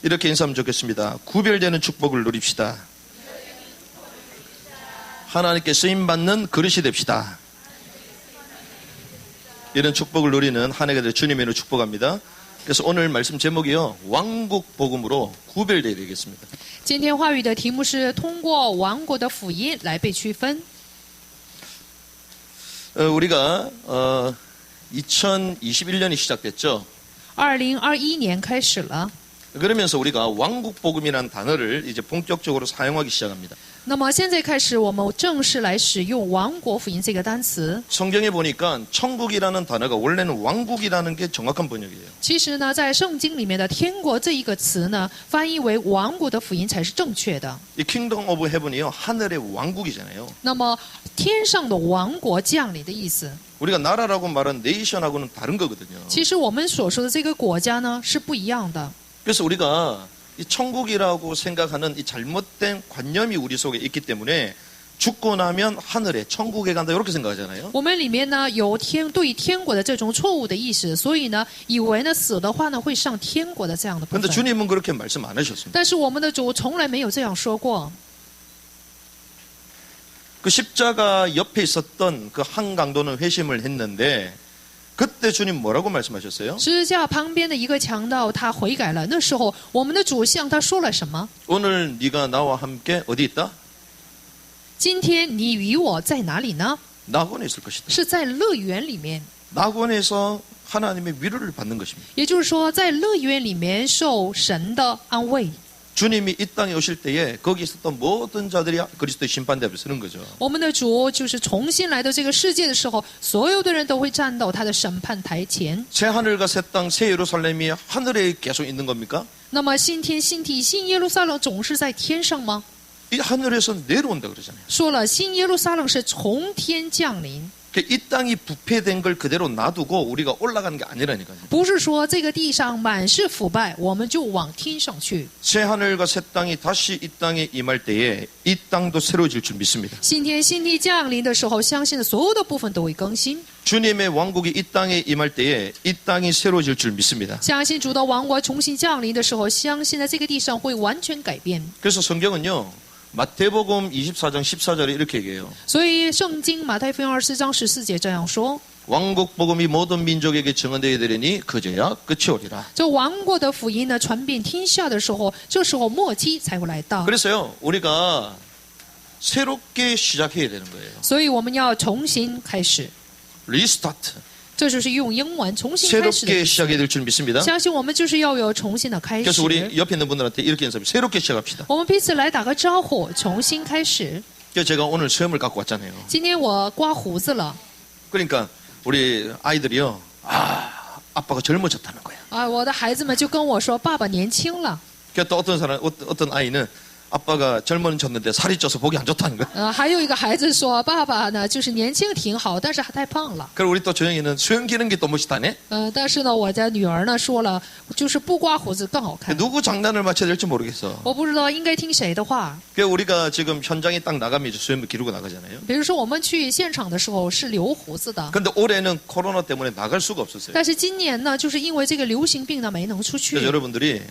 이렇게 인사하면 좋겠습니다. 구별되는 축복을 누립시다. 하나님께 쓰임받는 그릇이 됩시다. 이런 축복을 누리는 한 해가 될 주님의 이름으로 축복합니다. 그래서 오늘 말씀 제목이요, 왕국 복음으로 구별되어야 되겠습니다. 今天话语的题目是通过王国的福音来被区分。 우리가 2021년이 시작됐죠. 2021年开始了。 그러면서 우리가 왕국 복음이라는 단어를 이제 본격적으로 사용하기 시작합니다. 那么现在开始，我们正式来使用王国福音这个单词。 성경에 보니까 천국이라는 단어가 원래는 왕국이라는 게 정확한 번역이에요. 其实呢，在圣经里面的“天国”这一个词呢，翻译为王国的福音才是正确的。 이 킹덤 오브 헤븐이요, 하늘의 왕국이잖아요. 那么天上的王国降临的意思， 우리가 나라라고 말하는 네이션하고는 다른 거거든요. 其实我们所说的这个国家呢是不一样的。 그래서 우리가 이 천국이라고 생각하는 이 잘못된 관념이 우리 속에 있기 때문에 죽고 나면 하늘에 천국에 간다 이렇게 생각하잖아요. 我们里面呢有对天国的这种错误的意识，所以呢以为呢死的话呢会上天国的这样的部 그런데 分。 주님은 그렇게 말씀 안 하셨습니다. 但是我们的主从来没有这样说过。 그 십자가 옆에 있었던 그 한강도는 회심을 했는데 그때 주님 뭐라고 말씀하셨어요? 十字架旁边的一个强盗，他悔改了。那时候，我们的主向他说了什么？ 오늘 네가 나와 함께 어디 있다? 今天你与我在哪里呢？ 낙원에 있을 것이다. 是在乐园里面， 낙원에서 하나님의 위로를 받는 것입니다. 也就是说，在乐园里面受神的安慰。 주님이 이 땅에 오실 때에 거기 있었던 모든 자들이 그리스도의 심판대 앞에 서는 거죠. 我们的主就是重新来到这个世界的时候，所有的人都会站到他的审判台前。 새 하늘과 새 땅, 새 예루살렘이 하늘에 계속 있는 겁니까? 那么新天新地新耶路撒冷总是在天上吗？ 이 하늘에서 내려온다 그러잖아요. 说了，新耶路撒冷是从天降临， 이 땅이 부패된 걸 그대로 놔두고 우리가 올라가는 게 아니라니까요. 不是说这个地上满是腐败，我们就往天上去。 새 하늘과 새 땅이 다시 이 땅에 임할 때에 이 땅도 새로워질 줄 믿습니다. 新天新地降临的时候，相信的所有的部分都会更新。 주님의 왕국이 이 땅에 임할 때에 이 땅이 새로워질 줄 믿습니다. 相信主的王国重新降临的时候，相信在这个地上会完全改变。 그래서 성경은요, 마태복음 24장 14절에 이렇게 얘기해요. 所以圣经马太福音24章14节这样说： 왕국 복음이 모든 민족에게 증언되게 되리니 그제야 끝이 오리라. 这王国的福音呢传遍天下的时候，这时候末期才会来到。 그래서요, 우리가 새롭게 시작해야 되는 거예요. 所以我们要重新开始， 리스타트. 这就是用英文重新开始的 새롭게 意思。 시작해야 될 줄 믿습니다. 相信我们就是要有重新的开 그래서 始。 우리 옆에 있는 분들한테 이렇게 인사합니다. 새롭게 시작합시다. 我们彼此来打个招呼，重新开始。 그래서 제가 오늘 수염을 갖고 왔잖아요. 今天我刮胡子了， 그러니까 우리 아이들이요, 아빠가 젊어졌다는 거야. 啊，我的孩子们就跟我说：“爸爸年轻了。” 그러니까 또 어떤 아이는 아빠가 젊어졌는데 살이 쪄서 보기 안 좋다는 거야. 还有一个孩子说：“爸爸呢，就是年轻挺好，但是还太胖了。 그리고 우리 또 조영이는 수염 기는 게 또 멋있다네. ”但是呢，我家女儿呢说了，就是不刮胡子更好看。 누구 장난을 맞춰야 될지 모르겠어. 我不知道应该听谁的话。 그러니까 우리가 지금 현장에 딱 나가면 이제 수염을 기르고 나가잖아요. 比如说我们去现场的时候是留胡子的， 근데 올해는 코로나 때문에 나갈 수가 없었어요. 但是今年呢，就是因为这个流行病呢没能出 그래서 去。 여러분들이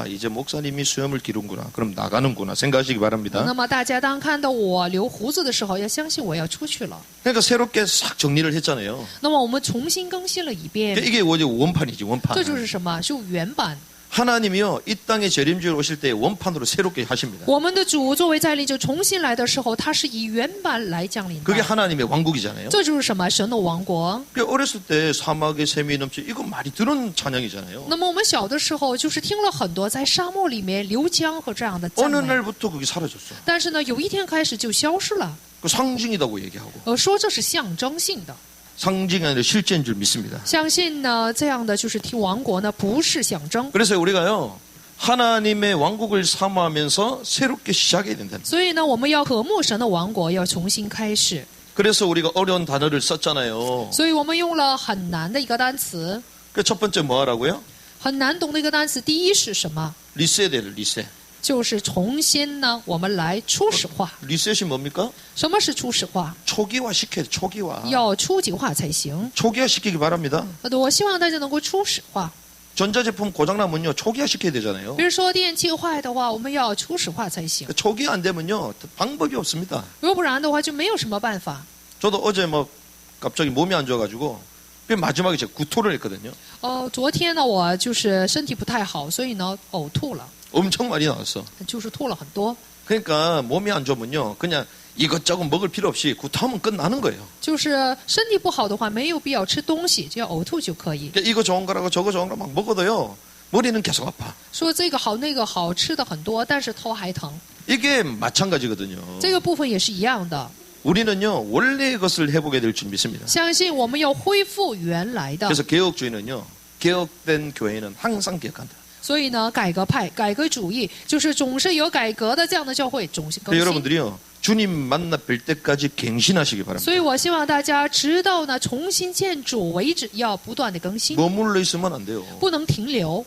이제 목사님이 수염을 기르는구나. 그럼 나가는구나 생각하시기 바랍니다. 那么大家当看到我留胡子的时候，要相信我要出去了。 그러니까 새롭게 싹 정리를 했잖아요. 那么我们重新更新了一遍， 이게 뭐지? 원판이지, 원판. 这就是什么？是原版。 하나님이요, 이 땅에 재림주에 오실 때 원판으로 새롭게 하십니다. 我们的主作为再临者重新来的时候，他是以原版来降临 그게 的。 하나님의 왕국이잖아요. 这就是什么？神的王国。 어렸을 때 사막의 샘이 넘치 이거 많이 들은 찬양이잖아요. 那么我们小的时候就是听了很多在沙漠里面流江和这样的 어느 赞美， 날부터 그게 사라졌어. 但是呢，有一天开始就消失了。 그 상징이라고 얘기하고 说这是象征性的， 상징이 아니라 실제인 줄 믿습니다. 相信呢这样的就是听王国呢不是象征。 그래서 우리가요, 하나님의 왕국을 사모하면서 새롭게 시작해야 된다는 거예요. 所以呢，我们要和睦神的王国要重新开始。 그래서 우리가 어려운 단어를 썼잖아요. 所以我们用了很难的一个单词， 그 첫 번째 뭐 하라고요? 很难懂的一个单词。第一是什么？ 리셋을 리셋. 就是重新呢，我们来初始化。 리셋이 뭡니까? 什么是初始化？ 초기화 시켜야 돼, 초기화. 要初级化才行。 초기화 시키기 바랍니다. 我希望大家能够初始化。 전자제품 고장나면요 초기화 시켜야 되잖아요. 比如说电器坏的话，我们要初始化才行， 초기화 안 되면요 방법이 없습니다. 要不然的话就没有什么办法。 저도 어제 뭐 갑자기 몸이 안 좋아가지고 마지막에 제가 구토를 했거든요. 昨天呢，我就是身体不太好，所以呢呕吐了， 엄청 많이 나왔어. 就是吐了很多。 그러니까 몸이 안 좋으면요 그냥 이것저것 먹을 필요 없이 구토하면 끝나는 거예요. 就是身体不好的话，没有必要吃东西，只要呕吐就可以。 그러니까 이거 좋은 거라고 저거 좋은 거라고 막 먹어도요 머리는 계속 아파. 说这个好那个好，吃的很多，但是头还疼。 이게 마찬가지거든요. 这个部分也是一样的。 우리는요 원래의 것을 해보게 될 줄 믿습니다. 相信我们要恢复原来的。 그래서 개혁주의는요 개혁된 교회는 항상 개혁한다. 所以呢，改革派、改革主义就是总是有改革的这样的教会，总是更 그러니까 新。 여러분들이요 주님 만나 뵐 때까지 갱신하시기 바랍니다. 所以我希望大家直到呢重新见主为止，要不断的更新， 머물러 있으면 안 돼요. 不能停留，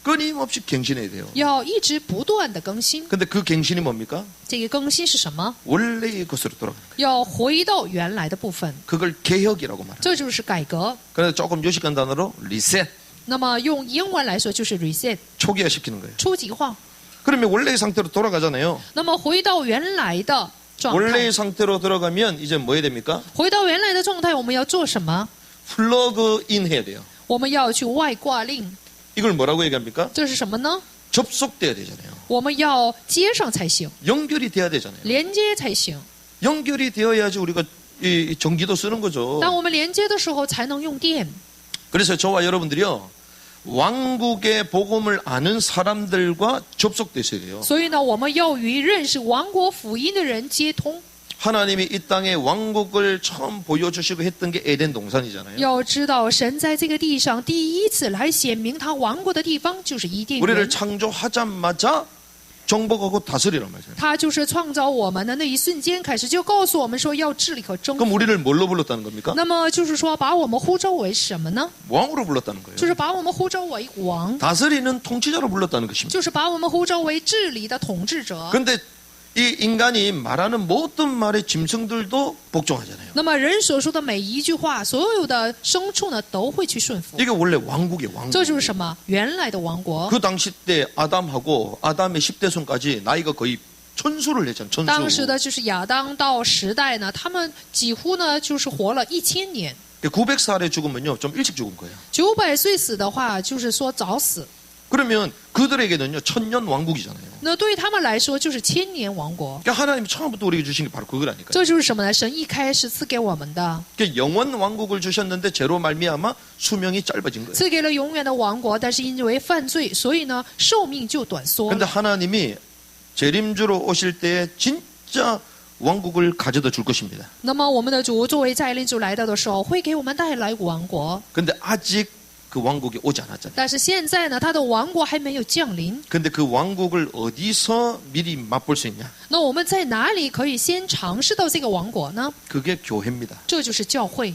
끊임없이 갱신해야 돼요. 要一直不断的更新。 근데 그 갱신이 뭡니까? 这个更新是什么？ 원래의 것으로 돌아가는 거예요. 要回到原来的部分， 그걸 개혁이라고 말합니다. 这就是改革。 그래서 조금 요식한 단어로 리셋, 那么用英文来说就是 reset， 초기화시키는 거예요. 初级化。 그러면 원래의 상태로 돌아가잖아요. 那么回到原来的状态， 원래의 상태로 들어가면 이제 뭐 해야 됩니까? 回到原来的状态，我们要做什么？ 플러그인 해야 돼요. 我们要去外挂令， 이걸 뭐라고 얘기합니까? 这是什么呢？ 접속돼야 되잖아요. 我们要接上才行， 연결이 돼야 되잖아요. 连接才行。 연결이 되어야지 우리가 이 전기도 쓰는 거죠. 当我们连接的时候，才能用电。 그래서 저와 여러분들이요 왕국의 복음을 아는 사람들과 접속되셔야 돼요. 所以呢，我们要与认识王国福音的人接通。 하나님이 이 땅에 왕국을 처음 보여주시고 했던 게 에덴 동산이잖아요. 要知道，神在这个地上第一次来显明他王国的地方就是伊甸 우리를 园。 창조하자마자 정복하고 다스리란 말이에요. 他就是创造我们的那一瞬间开始，就告诉我们说要治理和征 그럼 服。 우리를 뭘로 불렀다는 겁니까? 那么就是说，把我们呼召为什么呢？ 왕으로 불렀다는 거예요. 就是把我们呼召为王， 다스리는 통치자로 불렀다는 것입니다. 就是把我们呼召为治理的统治者。 그런데 이 인간이 말하는 모든 말에 짐승들도 복종하잖아요. 那么人所说的每一句话，所有的牲畜呢都会去顺服。 이게 원래 왕국이에요. 这 왕국. 就是什么？原来的王国。 그 당시 때 아담하고 아담의 10대 손까지 나이가 거의 천수를 했잖아요. 当时 천수. 的就是亚当到时代呢，他们几乎呢就是活了1000年。 900살에 죽으면요 좀 일찍 죽은 거예요. 900岁死的话，就是说早死。 그러면 그들에게는요 천년 왕국이잖아요. 那对他们来说就是千年王国。 그러니까 하나님이 처음부터 우리에게 주신 게 바로 그거라니까요. 这就是什么呢？神一开始赐给我们的， 그러니까 영원 왕국을 주셨는데 죄로 말미암아 수명이 짧아진 거예요. 赐给了永远的王国，但是因为犯罪，所以呢寿命就短缩 그런데 了。 하나님이 재림주로 오실 때 진짜 왕국을 가져다 줄 것입니다. 那么我们的主作为再临主来到的时候，会给我们带来王国。 근데 아직 그 왕국이 오지 않았잖아요. 但是现在呢，他的王国还没有降临。 근데 그 왕국을 어디서 미리 맛볼 수 있냐? 那我们在哪里可以先尝试到这个王国呢？ 그게 교회입니다. 这就是教会，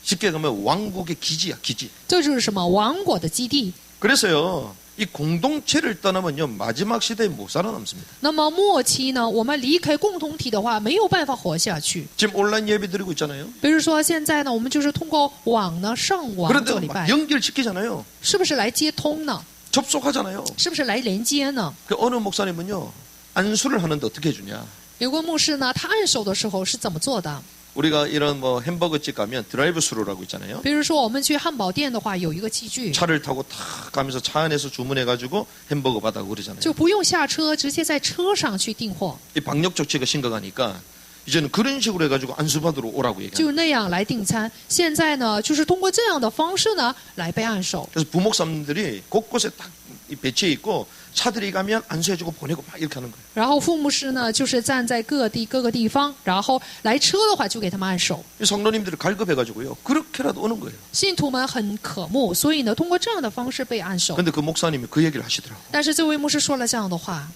쉽게 가면 왕국의 기지야, 기지. 这就是什么？王国的基地。 그래서요, 이 공동체를 떠나면요, 마지막 시대에 못 살아남습니다. 那么末期呢，我们离开共同体的话，没有办法活下去。 지금 온라인 예배 드리고 있잖아요. 比如说现在呢，我们就是通过网呢上网 그런데 做礼 막 拜， 연결시키잖아요. 是不是来接通呢？ 접속하잖아요. 是不是来连接呢？ 그 어느 목사님은요, 안수를 하는데 어떻게 해주냐? 有个牧师呢，他按手的时候是怎么做的？ 우리가 이런 뭐 햄버거집 가면 드라이브 스루라고 있잖아요. 比如说我们去汉堡店的话，有一个器具， 차를 타고 탁 가면서 차 안에서 주문해가지고 햄버거 받아고 그러잖아요. 就不用下车，直接在车上去订货， 이 방역 조치가 심각하니까 이제는 그런 식으로 해가지고 안수받으러 오라고 얘기합니다. 就那样来订餐。现在呢，就是通过这样的方式呢来被按手。 그래서 부목사님들이 곳곳에 딱 배치해 있고 차들이 가면 안수해주고 보내고 막 이렇게 하는 거예요. 然后副牧师呢，就是站在各个地方，然后来车的话就给他们按手。 이 성도님들을 갈급해가지고요. 그렇게라도 오는 거예요. 信徒们很渴慕，所以呢，通过这样的方式被按手。 근데 그 목사님이 그 얘기를 하시더라고요. 但是这位牧师说了这样的话，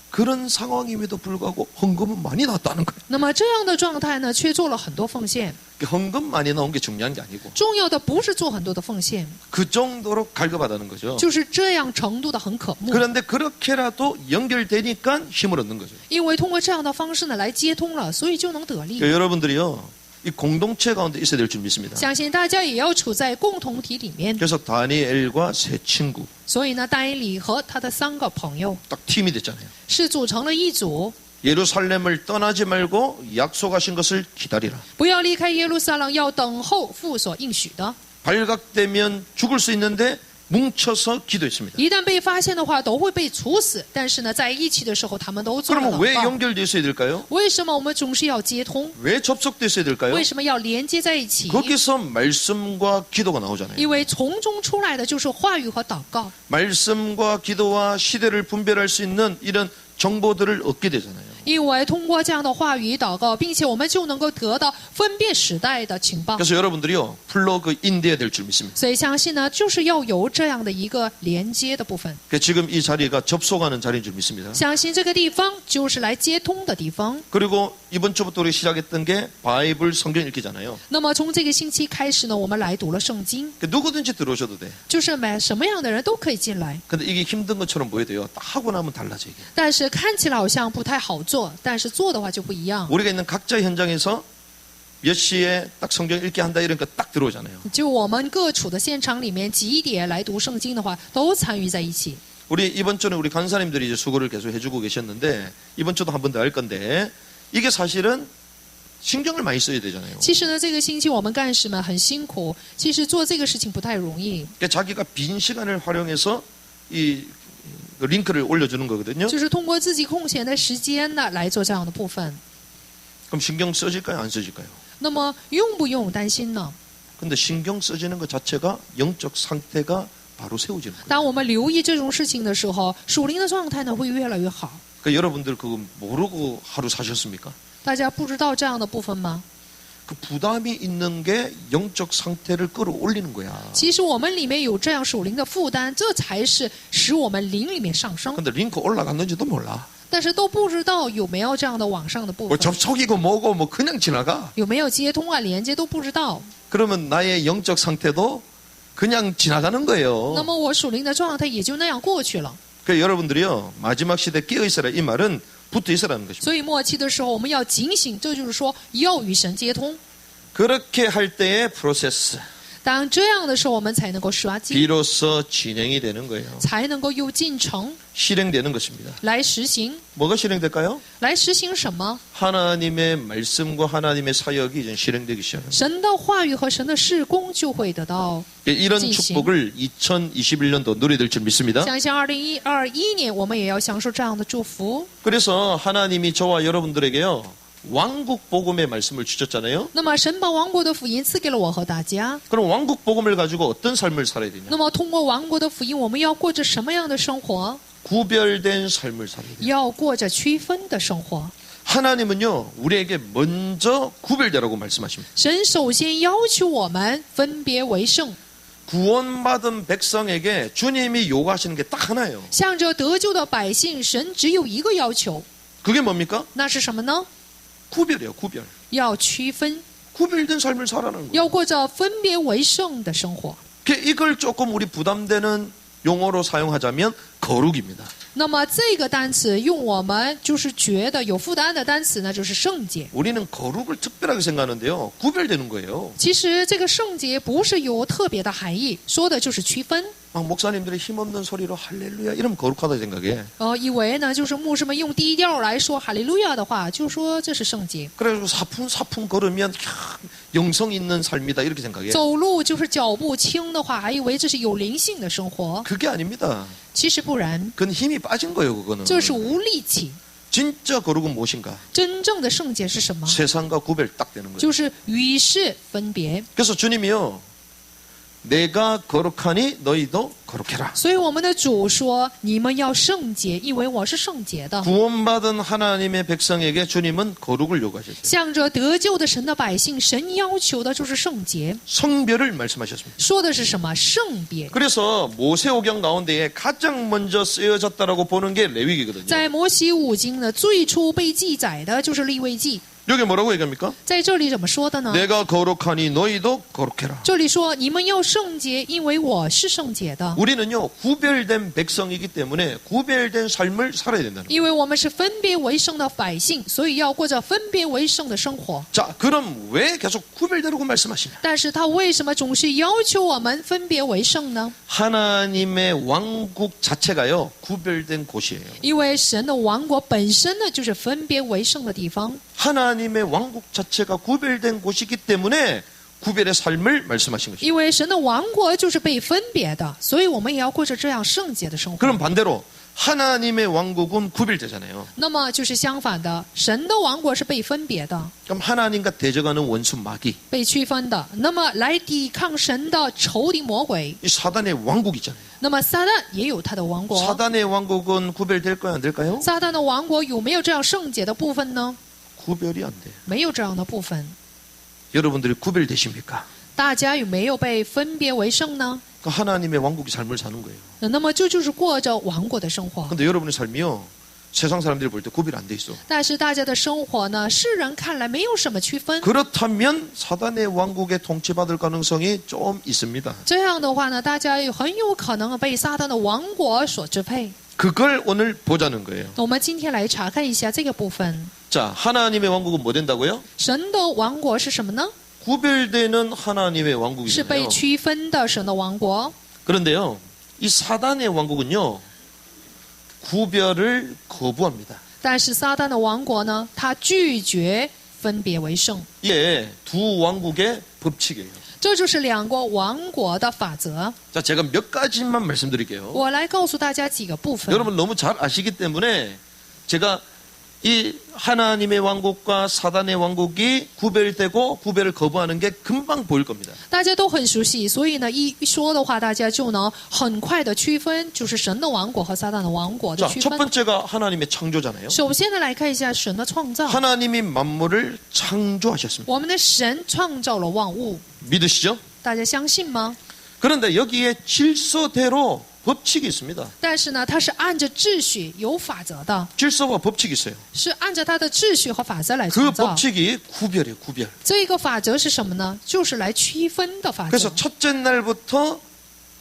그런 상황임에도 불구하고 헌금은 많이 나왔다는 거예요. 那么这样的状态呢，却做了很多奉献。 헌금 많이 나온 게 중요한 게 아니고 重要的不是做很多的奉献， 그 정도로 갈급하다는 거죠. 就是这样程度的很渴慕。 그런데 그렇게라도 연결되니까 힘을 얻는 거죠. 因为通过这样的方式呢来接通了，所以就能得力。 그러니까 여러분들이요. 이 공동체 가운데 있어야 될 줄 믿습니다. 相信大家也要处在共同体里面。 그래서 다니엘과 세 친구 所以呢，但以理和他的3个朋友 딱 팀이 됐잖아요. 是组成了一组， 예루살렘을 떠나지 말고 약속하신 것을 기다리라. 不要离开耶路撒冷，要等候父所应许的。 발각되면 죽을 수 있는데 뭉쳐서 기도했습니다. 一旦被发现的话，都会被处死。但是呢，在一起的时候，他们都做了 그러면 왜 祷告。 연결되어 있어야 될까요? 为什么我们总是要接通？ 왜 접속되어 있어야 될까요? 为什么要连接在一起？ 거기서 말씀과 기도가 나오잖아요. 因为从中出来的就是话语和祷告。 말씀과 기도와 시대를 분별할 수 있는 이런 정보들을 얻게 되잖아요. 因为通过这样的话语祷告，并且我们就能够得到分辨时代的情报。 그래서 여러분들이요 플러그 인돼야 될 줄 믿습니다. 所以相信呢，就是要有这样的一个连接的部分。 그러니까 지금 이 자리가 접속하는 자리인 줄 믿습니다. 相信这个地方就是来接通的地方。 그리고 이번 주부터 우리 시작했던 게 바이블 성경 읽기잖아요. 那么从这个星期开始呢，我们来读了圣经， 그러니까 누구든지 들어오셔도 돼. 就是什么样的人都可以进来。 근데 이게 힘든 것처럼 보여도요. 딱 하고 나면 달라져 이게. 但是看起来好像不太好做，但是做的话就不一样。 우리가 있는 각자 현장에서 몇 시에 딱 성경 읽기 한다 이러니까 딱 들어오잖아요. 就我们各处的现场里面几点来读圣经的话，都参与在一起。 우리 이번 주는 우리 간사님들이 이제 수고를 계속 해주고 계셨는데 이번 주도 한 번 더 할 건데 이게 사실은 신경을 많이 써야 되잖아요. 其实呢，这个星期我们干事们很辛苦，其实做这个事情不太容易， 그러니까 자기가 빈 시간을 활용해서 이 링크를 올려주는 거거든요. 就是通过自己空闲的时间呢来做这样的部分。 그럼 신경 써질까요? 안 써질까요? 那么用不用担心呢？ 근데 신경 써지는 것 자체가 영적 상태가 바로 세워지는 거예요. 当我们留意这种事情的时候，属灵的状态呢会越来越好。 그러니까 여러분들 그거 모르고 하루 사셨습니까? 大家不知道这样的部分吗？ 그 부담이 있는 게 영적 상태를 끌어올리는 거야. 其实我们里面有这样属灵的负担，这才是使我们灵里面上升。 근데 링크 올라갔는지도 몰라. 但是都不知道有没有这样的往上的部 뭐 分， 접촉이고 뭐고 뭐 그냥 지나가. 有没有接通啊、连接都不知道。 그러면 나의 영적 상태도 그냥 지나가는 那 거예요. 么我属灵的状态也就那样过去了。 그러니까 여러분들이요 마지막 시대 깨어 있어라 이 말은 붙어 있어라는 것입니다. 所以末期的时候我们要警醒，这就是说要与神接通。 그렇게 할 때의 프로세스 当这样的时候，我们才能够刷新， 비로소 진행이 되는 거예요. 才能够有进程 실행되는 것입니다. 来实行。 뭐가 실행될까요? 来实行什么？ 하나님의 말씀과 하나님의 사역이 이제 실행되기 시작합니다. 神的话语和神的事工就会得到。 이런 진심. 축복을 2021년도 누리될 줄 믿습니다. 相信2021年我们也要享受这样的祝福。 그래서 하나님이 저와 여러분들에게요 왕국 복음의 말씀을 주셨잖아요. 那么神把王国的福音赐给了我和大家。 그럼 왕국 복음을 가지고 어떤 삶을 살아야 되냐? 那么通过王国的福音，我们要过着什么样的生活？ 구별된 삶을 살아야 돼요. 要过着区分的生活。 하나님은요 우리에게 먼저 구별되라고 말씀하십니다. 神首先要求我们分别为圣， 구원받은 백성에게 주님이 요구하시는 게 딱 하나예요. 向着得救的百姓，神只有一个要求， 그게 뭡니까? 那是什么呢？ 구별이에요. 구별. 要区分， 구별된 삶을 살아라는 거예요. 要过着分别为圣的生活。 이걸 조금 우리 부담되는 용어로 사용하자면 거룩입니다. 那么这个单词用我们就是觉得有负担的单词呢，就是圣洁。 우리는 거룩을 특별하게 생각하는데요. 구별되는 거예요. 其实这个圣洁不是有特别的含义，说的就是区分。 막 목사님들이 힘없는 소리로 할렐루야 이러면 거룩하다 생각해. 以为呢就是牧师们用低调来说哈利路亚的话，就说这是圣洁。 그래가지고 사품사품 걸으면 영성 있는 삶이다 이렇게 생각해. 走路就是脚步轻的话，还以为这是有灵性的生活。 그게 아닙니다. 其实不然， 그건 힘이 빠진 거예요. 그거는. 这是无力气。 진짜 거룩은 무엇인가? 真正的圣洁是什么？ 세상과 구별 딱 되는 거예요. 就是与世分别。 그래서 주님이요. 내가 거룩하니 너희도 거룩해라. 所以我们的主说：“你们要圣洁，因为我是圣洁的。” 구원받은 하나님의 백성에게 주님은 거룩을 요구하셨어요. 向着得救的神的百姓，神要求的就是圣洁。 성별을 말씀하셨습니다. 说的是什么？圣别。 그래서 모세오경 가운데에 가장 먼저 쓰여졌다라고 보는 게 레위기거든요. 在摩西五经呢，最初被记载的就是利未记。 여기 뭐라고 얘기합니까? 在这里怎么说的呢？ 내가 거룩하니 너희도 거룩해라. 这里说：“你们要圣洁，因为我是圣洁的。” 우리는요 구별된 백성이기 때문에 구별된 삶을 살아야 된다는 거예요. 因为我们是分别为圣的百姓，所以要过着分别为圣的生活。 자, 그럼 왜 계속 구별되라고 말씀하시냐? 但是他为什么总是要求我们分别为圣呢？ 하나님의 왕국 자체가요 구별된 곳이에요. 因为神的王国本身呢，就是分别为圣的地方。 하나님의 왕국 자체가 구별된 곳이기 때문에 구별의 삶을 말씀하신 것입니다. 因为神的王国就是被分别的，所以我们也要过着这样圣洁的生活。 그럼 반대로 하나님의 왕국은 구별되잖아요. 那么就是相反的，神的王国是被分别的， 그럼 하나님과 대적하는 원수 마귀, 被区分的。那么来抵抗神的仇敌魔鬼， 이 사단의 왕국이잖아요. 那么撒旦也有他的王国。 사단의 왕국은 구별될까요, 안 될까요? 撒旦的王国有没有这样圣洁的部分呢？ 구별이 안 돼요. 没有这样的部分。 여러분들이 구별되십니까? 大家有没有被分别为圣呢？ 그 하나님의 왕국의 삶을 사는 거예요. 那么这就是过着王国的生活。 근데 여러분의 삶이요 세상 사람들이 볼 때 구별 안 돼 있어. 但是大家的生活呢，世人看来没有什么区分。 그렇다면 사단의 왕국에 통치받을 가능성이 좀 있습니다. 这样的话呢，大家很有可能被撒旦的王国所支配。 그걸 오늘 보자는 거예요. 我们今天来查看一下这个部分。 자, 하나님의 왕국은 뭐 된다고요? 神的王国是什么呢？ 구별되는 하나님의 是被 왕국이잖아요. 区分的神的王国。 그런데요, 이 사단의 왕국은요, 구별을 거부합니다. 但是撒旦的王国呢，他拒绝分别为圣， 이게 두 왕국의 법칙이에요. 这就是两个王国的法则。 자, 제가 몇 가지만 말씀드릴게요. 我来告诉大家几个部分。 여러분 너무 잘 아시기 때문에 제가 이 하나님의 왕국과 사단의 왕국이 구별되고 구별을 거부하는 게 금방 보일 겁니다. 大家都很熟悉，所以呢，一说的话，大家就能很快的区分，就是神的王国和撒旦的王国的 자, 区 첫 分。 번째가 하나님의 창조잖아요. 首先呢，来看一下神的创造。 하나님이 만물을 창조하셨습니다. 我们的神创造了万物， 믿으시죠? 大家相信吗？ 그런데 여기에 질서대로 법칙이 있습니다. 但是呢，它是按着秩序有法则的， 질서와 법칙이 있어요. 是按照它的秩序和法则来 그 创造。 법칙이 구별이에요, 구별. 这个法则是什么呢？就是来区分的法则。 그래서 첫째 날부터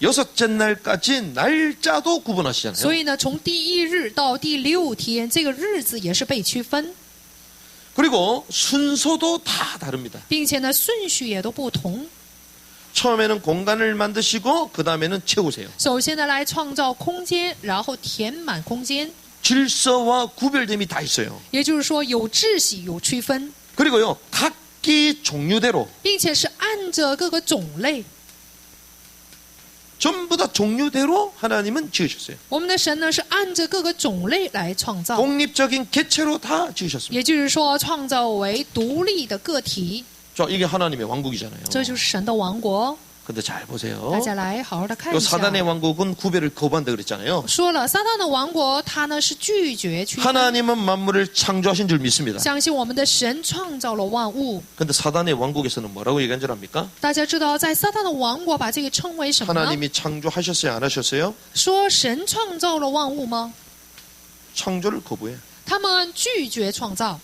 여섯째 날까지 날짜도 所 구분하시잖아요. 以呢，从第一日到第六天，这个日子也是被区分， 그리고 순서도 다 다릅니다. 并且呢，顺序也都不同。 처음에는 공간을 만드시고 그 다음에는 채우세요. 首先呢，来创造空间，然后填满空间， 질서와 구별됨이 다 있어요. 也就是说有秩序、有区分， 그리고요 각기 종류대로 并且是按着各个种类。 전부 다 종류대로 하나님은 지으셨어요. 我们的神呢是按着各个种类来创造， 독립적인 개체로 다 지으셨습니다. 也就是说创造为独立的个体， 자, 이게 하나님의 왕국이잖아요. 这就是神的王国。 근데 잘 보세요. 大家来好好的看 요 一下。 사단의 왕국은 구별을 거부한다 그랬잖아요. 说了，撒旦的王国他呢是拒绝区分， 하나님은 만물을 창조하신 줄 믿습니다. 相信我们的神创造了万物。 근데 사단의 왕국에서는 뭐라고 얘기한 줄 압니까? 大家知道，在撒旦的王国把这个称为什么呢？ 하나님이 창조하셨어요, 안 하셨어요? 说神创造了万物吗？ 창조를 거부해. 他们拒绝创造。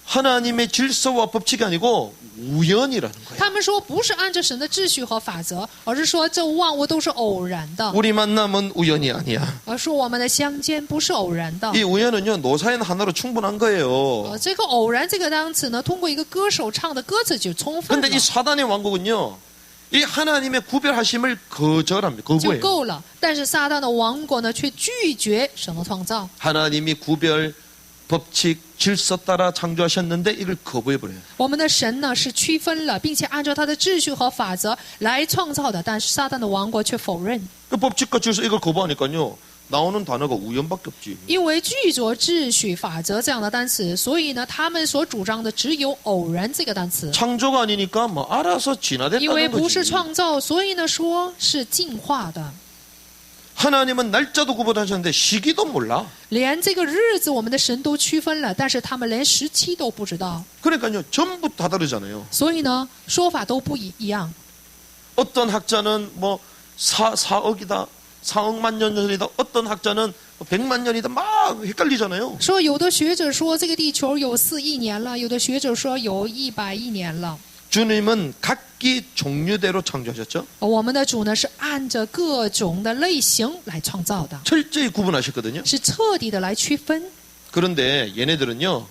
하나님의 질서와 법칙이 아니고 우연이라는 거예요. 他们说不是按照神的秩序和法则，而是说这万物都是偶然的， 우리 만남은 우연이 아니야. 而说我们的相见不是偶然的。 이 우연은요 노사연 하나로 충분한 거예요. 这个偶然这个单词呢，通过一个歌手唱的歌词就充分 근데 了 이 ， 사단의 왕국은요 이 하나님의 구별하심을 거절합니다. 就 거부해요. 够了。但是撒旦的王国呢，却拒绝神的创造。 하나님이 구별, 법칙, 질서 따라 창조하셨는데 이걸 거부해버려요. 我们的神呢是区分了，并且按照他的秩序和法则来创造的，但是撒旦的王国却否认， 그 법칙과 질서 이걸 거부하니까요 나오는 단어가 우연밖에 없지. 因为拒绝秩序、法则这样的单词，所以呢，他们所主张的只有偶然这个单词。 창조가 아니니까 뭐 알아서 因为 진화됐다는 不是 거지. 创造，所以呢说是进化的。 하나님은 날짜도 구분하셨는데 시기도 몰라. 连这个日子我们的神都区分了，但是他们连时期都不知道， 그러니까요 전부 다 다르잖아요. 所以呢说法都不一样。 어떤 학자는 뭐 4억이다, 4억만 년 전이다. 어떤 학자는 100만 년이다. 막 헷갈리잖아요. 说有的学者说这个地球有4亿年了，有的学者说有100亿年了。 주님은 각기 종류대로 창조하셨죠. 我们的主呢是按着各种的类型来创造的， 철저히 구분하셨거든요. 是彻底的来区分。 그런데 얘네들은요,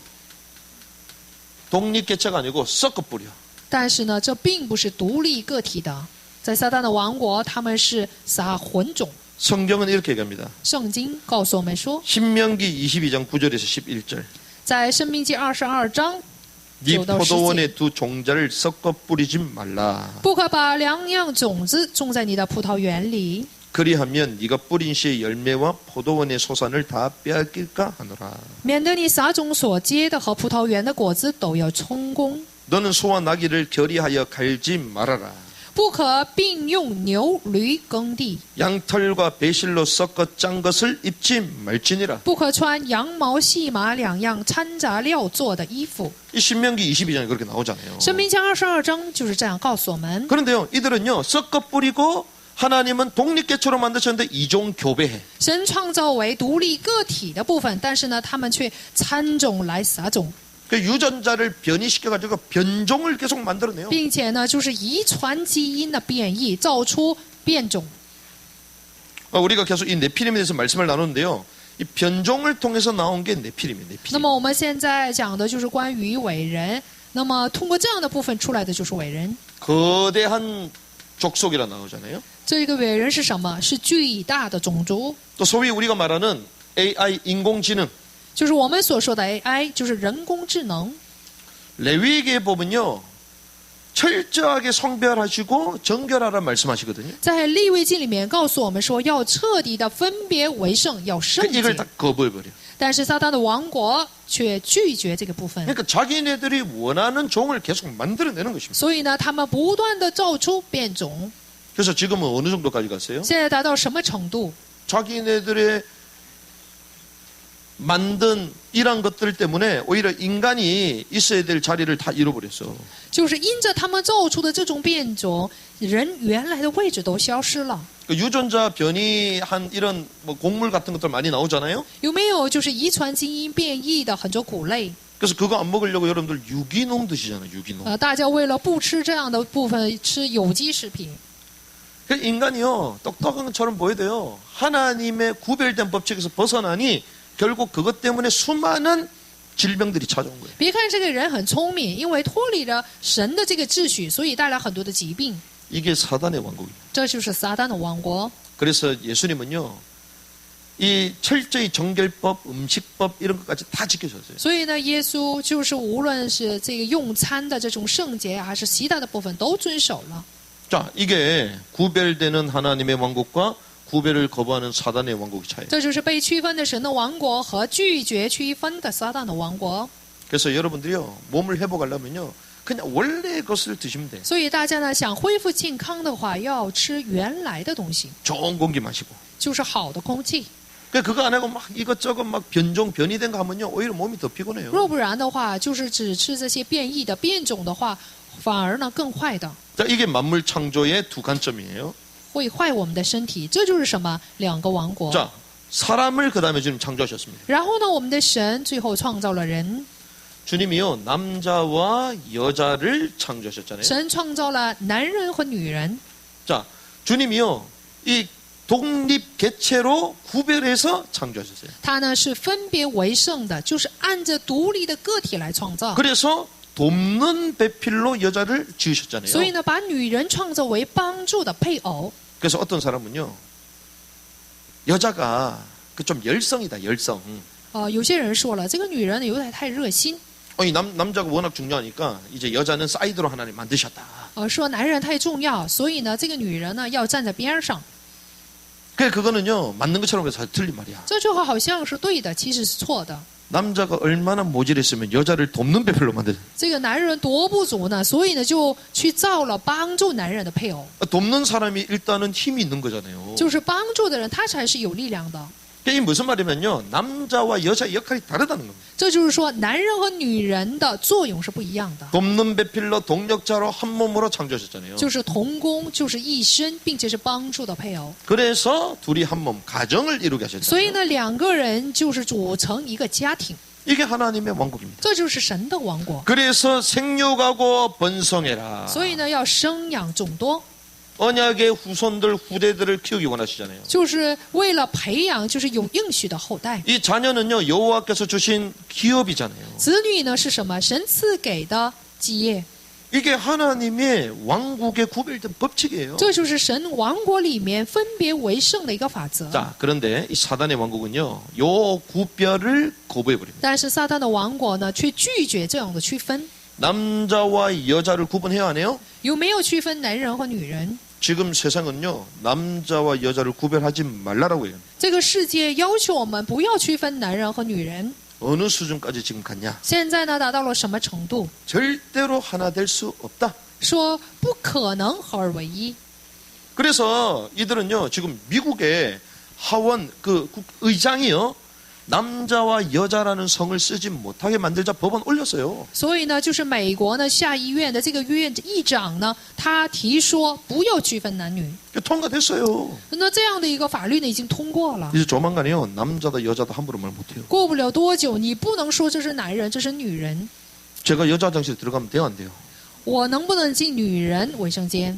독립개체가 아니고 섞어 뿌려. 但是呢，这并不是独立个体的，在撒旦的王国，他们是撒混种。 성경은 이렇게 얘기합니다. 圣经告诉我们说， 신명기 22장 9절에서 11절. 在申命记22章 네 9到10节， 포도원의 두 종자를 섞어 뿌리지 말라. 不可把两样种子种在你的葡萄园里， 그리하면 네가 뿌린 씨의 열매와 포도원의 소산을 다 빼앗길까 하노라. 免得你撒种所结的和葡萄园的果子都要充公。 너는 소와 나귀를 결의하여 갈지 말아라. 不可并用牛驴耕地， 양털과 배실로 섞어 짠 것을 입지 말지니라. 不可穿羊毛细麻两样掺杂料做的衣服。 이 신명기 22장에 그렇게 나오잖아요. 申命记22章就是这样告诉我们。 그런데요, 이들은요, 섞어 뿌리고 하나님은 독립개체로 만드셨는데 이종 교배해. 神创造为独立个体的部分，但是呢，他们却掺种来撒种， 그 유전자를 변이시켜가지고 변종을 계속 만들어내요. 并且呢，就是遗传基因的变异，造出变种。 우리가 계속 이 네피림에 대해서 말씀을 나누는데요. 이 변종을 통해서 나온 게 네피림이에요. 那 네피림. 么我们现在讲的就是关于伟人，那么通过这样的部分出来的就是伟人。 거대한 족속이라 나오잖아요. 这个伟人是什么？是巨大的种族， 또 소위 우리가 말하는 AI 인공지능. 就是我们所说的 AI，就是人工智能。 레위기에 보면요. 철저하게 성별하시고 정결하라 말씀하시거든요. 在利未记里面告诉我们说，要彻底的分别为圣，要圣 이걸 洁。 다 거부해버려. 但是撒旦的王国却拒绝这个部分， 그러니까 자기네들이 원하는 종을 계속 만들어내는 것입니다. 所以呢，他们不断的造出变种。 그래서 지금은 어느 정도까지 갔어요? 现在达到什么程度？ 자기네들의 만든 이런 것들 때문에 오히려 인간이 있어야 될 자리를 다 잃어버렸어. 就是因着他们造出的这种变种，人原来的位置都消失了。 그 유전자 변이한 이런 뭐 곡물 같은 것들 많이 나오잖아요. 有没有就是遗传基因变异的很多谷类？ 그래서 그거 안 먹으려고 여러분들 유기농 드시잖아요. 유기농. 大家为了不吃这样的部分，吃有机食品。 그 인간이요 똑똑한 것처럼 보여도요 하나님의 구별된 법칙에서 벗어나니 결국 그것 때문에 수많은 질병들이 찾아온 거예요. 别看这个人很聪明，因为脱离了神的这个秩序，所以带来很多的疾病。 이게 사단의 왕국이에요. 这就是撒旦的王国。 그래서 예수님은요 이 철저히 정결법, 음식법 이런 것까지 다 지켜줬어요. 所以呢，耶稣就是无论是这个用餐的这种圣洁，还是其他的部分，都遵守了。 자, 이게 구별되는 하나님의 왕국과 구별을 거부하는 사단의 왕국의 차이. 这就是被区分的神的王国和拒绝区分的撒旦的王国。 그래서 여러분들이요 몸을 회복하려면요 그냥 원래의 것을 드시면 돼요. 所以大家呢，想恢复健康的话，要吃原来的东西， 좋은 공기 마시고. 就是好的空气。 그거 안 하고 막 이것저것 막 변종 변이된 거 하면요 오히려 몸이 더 피곤해요. 若不然的话，就是只吃这些变异的变种的话，反而呢更坏的， 자, 이게 만물 창조의 두 관점이에요. 会坏我们的身体。这就是什么？两个王国。 자, 사람을 그다음에 지금 창조하셨습니다. 然后呢，我们的神最后创造了人， 주님이요 남자와 여자를 창조하셨잖아요. 神创造了男人和女人。 자, 주님이요 이 독립 개체로 구별해서 창조하셨어요. 他呢是分别为圣的，就是按着独立的个体来创造。 그래서 돕는 배필로 여자를 지으셨잖아요. 所以呢，把女人创造为帮助的配偶。 그래서 어떤 사람은요 여자가 그 좀 열성이다 열성. 有些人说了，这个女人呢有点太热心。 이 남자가 워낙 중요하니까 이제 여자는 사이드로 하나님 만드셨다. 说男人太重要，所以呢，这个女人呢要站在边上。 그거는요 맞는 것처럼 해서 틀린 말이야. 这句话好像是对的，其实是错的。 남자가 얼마나 모질했으면 여자를 돕는 배필로 만들. 这个男人多不足呢，所以呢就去造了帮助男人的配偶， 돕는 사람이 일단은 힘이 있는 거잖아요. 就是帮助的人，他才是有力量的。 이게 무슨 말이면요 남자와 여자의 역할이 다르다는 겁니다. 这就是说，男人和女人的作用是不一样的， 돕는 배필로 동력자로 한 몸으로 창조하셨잖아요. 就是同工，就是一生，并且是帮助的配偶。 그래서 둘이 한 몸 가정을 이루게 하셨잖아요. 所以呢，两个人就是组成一个家庭。 이게 하나님의 왕국입니다. 这就是神的王国。 그래서 생육하고 번성해라. 所以呢，要生养众多， 언약의 후손들 후대들을 키우기 원하시잖아요. 就是为了培养就是有应许的后代。 이 자녀는요 여호와께서 주신 기업이잖아요. 子女呢是什么？神赐给的基业， 이게 하나님의 왕국의 구별된 법칙이에요. 这就是神王国里面分别为圣的一个法则。 자, 그런데 이 사단의 왕국은요, 요 구별을 거부해버립니다. 但是撒旦的王国呢，却拒绝这样的区分。 남자와 여자를 구분해야 하네요. 有没有区分男人和女人？ 지금 세상은요, 남자와 여자를 구별하지 말라라고 해요. 这个世界要求我们不要区分男人和女人。 어느 수준까지 지금 갔냐? 现在呢，达到了什么程度？ 절대로 하나 될 수 없다. 说不可能合而为一。 그래서 이들은요, 지금 미국의 하원 그 의장이요, 남자와 여자라는 성을 쓰지 못하게 만들자 법안 올렸어요. 所以呢，就是美国呢下议院的这个议长呢，他提说不要区分男女。 통과됐어요. 那这样的一个法律呢，已经通过了。 이제 조만간에요, 남자다 여자다 함부로 말 못해요. 过不了多久，你不能说这是男人，这是女人。 제가 여자 화장실 들어가면 돼요, 안 돼요? 我能不能进女人卫生间？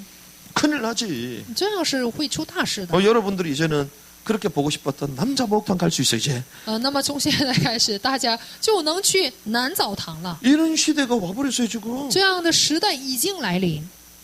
큰일 나지. 这样是会出大事的。 여러분들이 이제는 그렇게 보고 싶었던 남자 목욕탕 갈 수 있어 이제. 那么从现在开始，大家就能去男澡堂了。 이런 시대가 와버렸어요 지금. 这样的时代已经来临。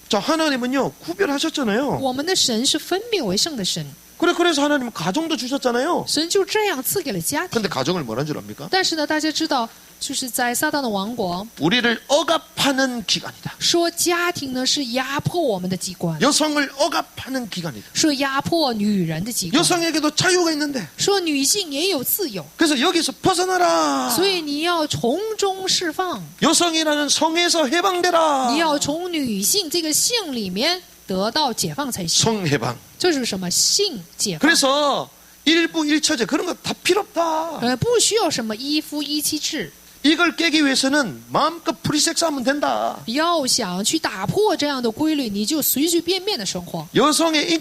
자, 하나님은요 구별하셨잖아요. 我们的神是分别为圣的神， 그래서 하나님은 가정도 주셨잖아요. 神就这样赐给了家庭。 근데 가정을 뭐란 줄 압니까? 但是呢，大家知道，就是在撒旦的王国， 우리를 억압하는 기관이다. 说家庭呢是压迫我们的机关， 여성을 억압하는 기관이다. 说压迫女人的机关， 여성에게도 자유가 있는데. 说女性也有自由， 그래서 여기서 벗어나라. 所以你要从中释放， 여성이라는 성에서 해방되라. 你要从女性这个性里面得到解放才行。 성해방. 这是什么性解放？ 그래서 일부 일처제 그런 거 다 필요 없다. 不需要什么一夫一妻制。 이걸 깨기 위해서는 마음껏 프리섹스하면 된다. 要想去打破这样的规律，你就随随便便的生活。 여성의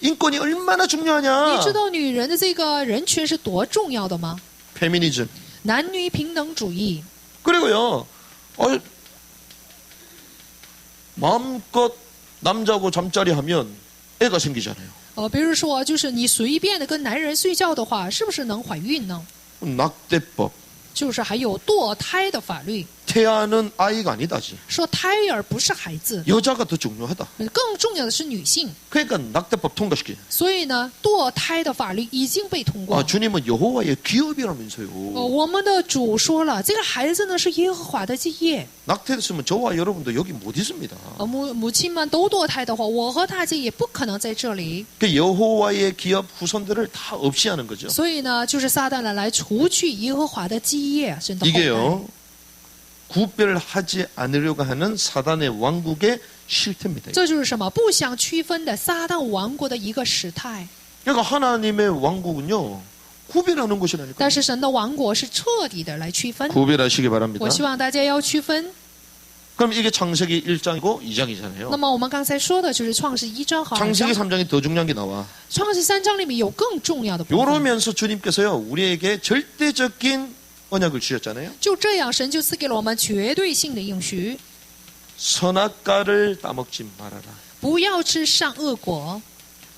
인권이 얼마나 중요하냐. 你知道女人的这个人权是多重要的吗？ 페미니즘. 男女平等主义。 그리고요, 마음껏 남자하고 잠자리 하면 애가 생기잖아요. 比如说，就是你随便的跟男人睡觉的话，是不是能怀孕呢？ 낙태법. 就是还有堕胎的法律， 태아는 아이가 아니다지. 说胎儿不是孩子， 여자가 더 중요하다. 更重要的是女性。 그러니까 낙태법 통과시키. 所以呢，堕胎的法律已经被通过。 주님은 여호와의 기업이라면서요. 我们的主说了，这个孩子呢是耶和华的基业。 낙태됐으면 저와 여러분도 여기 못 있습니다. 母亲们都堕胎的话，我和大家也不可能在这里。 그 여호와의 기업 후손들을 다 없이 하는 거죠. 所以呢，就是撒旦来除去耶和华的基业，神的后代。 이게요, 구별하지 않으려고 하는 사단의 왕국의 실태입니다. 这就是什么？不想区分的撒旦王国的一个时态。 그러니까 하나님의 왕국은요, 구별하는 것이라니까. 但是神的王国是彻底的来区分。 구별하시기 바랍니다. 我希望大家要区分。 그럼 이게 창세기 1장이고 2장이잖아요. 那么我们刚才说的就是创世1章和2 창세기 章。 3장이 더 중요한 게 나와. 创世3章里面有更重要的部分。 요러면서 주님께서요, 우리에게 절대적인 언약을 주셨잖아요. 就这样，神就赐给了我们绝对性的应许： 선악과를 따먹지 말아라. 不要吃善恶果，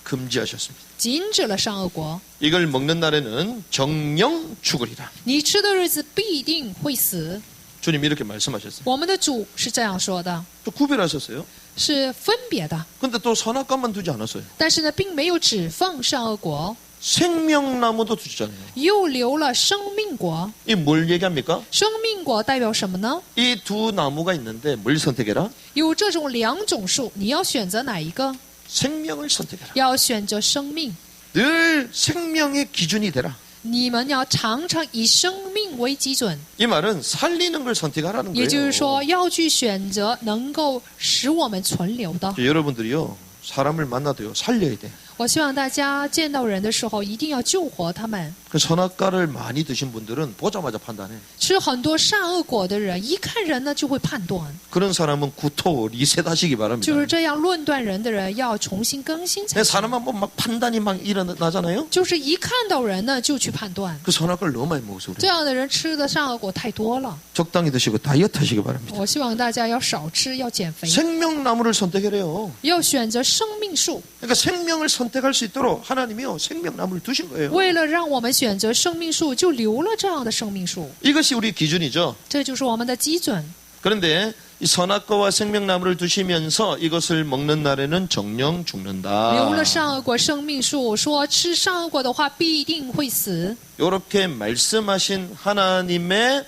금지하셨습니다. 禁止了善恶果。 이걸 먹는 날에는 정령 죽으리라. 你吃的日子必定会死。 주님 이렇게 말씀하셨어요. 我们的主是这样说的， 또 구별하셨어요. 是分别的。 근데 또 선악과만 두지 않았어요. 但是呢，并没有只放善恶果， 생명나무도 두셨잖아요. 又留了生命果。 이 뭘 얘기합니까? 生命果代表什么呢？ 이 두 나무가 있는데 뭘 선택해라? 有这种2种树，你要选择哪一个？ 생명을 선택해라. 要选择生命。 늘 생명의 기준이 되라. 你们要常常以生命为基准， 이 말은 살리는 걸 선택하라는 也就是 거예요. 说，要去选择能够使我们存留的。 여러분들이요, 사람을 만나도요, 살려야 돼. 我希望大家见到人的时候一定要救活他们。 그 선악과를 많이 드신 분들은 보자마자 판단해. 吃很多善恶果的人，一看人呢就会判断， 그런 사람은 구토 리셋하시기 바랍니다. 就是这样论断人的人要重新更新才 내 行。 사람만 보면 막 판단이 막 일어나잖아요. 就是一看到人呢就去判断， 그 선악과를 너무 많이 먹어서 这 그래요. 样的人吃的善恶果太多了。 적당히 드시고 다이어트 하시기 바랍니다. 我希望大家要少吃，要减肥， 생명나무를 선택해래요. 要选择生命树。 그러니까 생명을 선택할 수 있도록 하나님이요 생명나무를 두신 거예요. 为了让我们选择生命树，就留了这样的生命树， 이것이 우리 기준이죠. 这就是我们的基准。 그런데 이 선악과와 생명나무를 두시면서 이것을 먹는 날에는 정령 留 죽는다. 了善恶果生命树，说吃善恶果的话必定会死。 이렇게 말씀하신 하나님의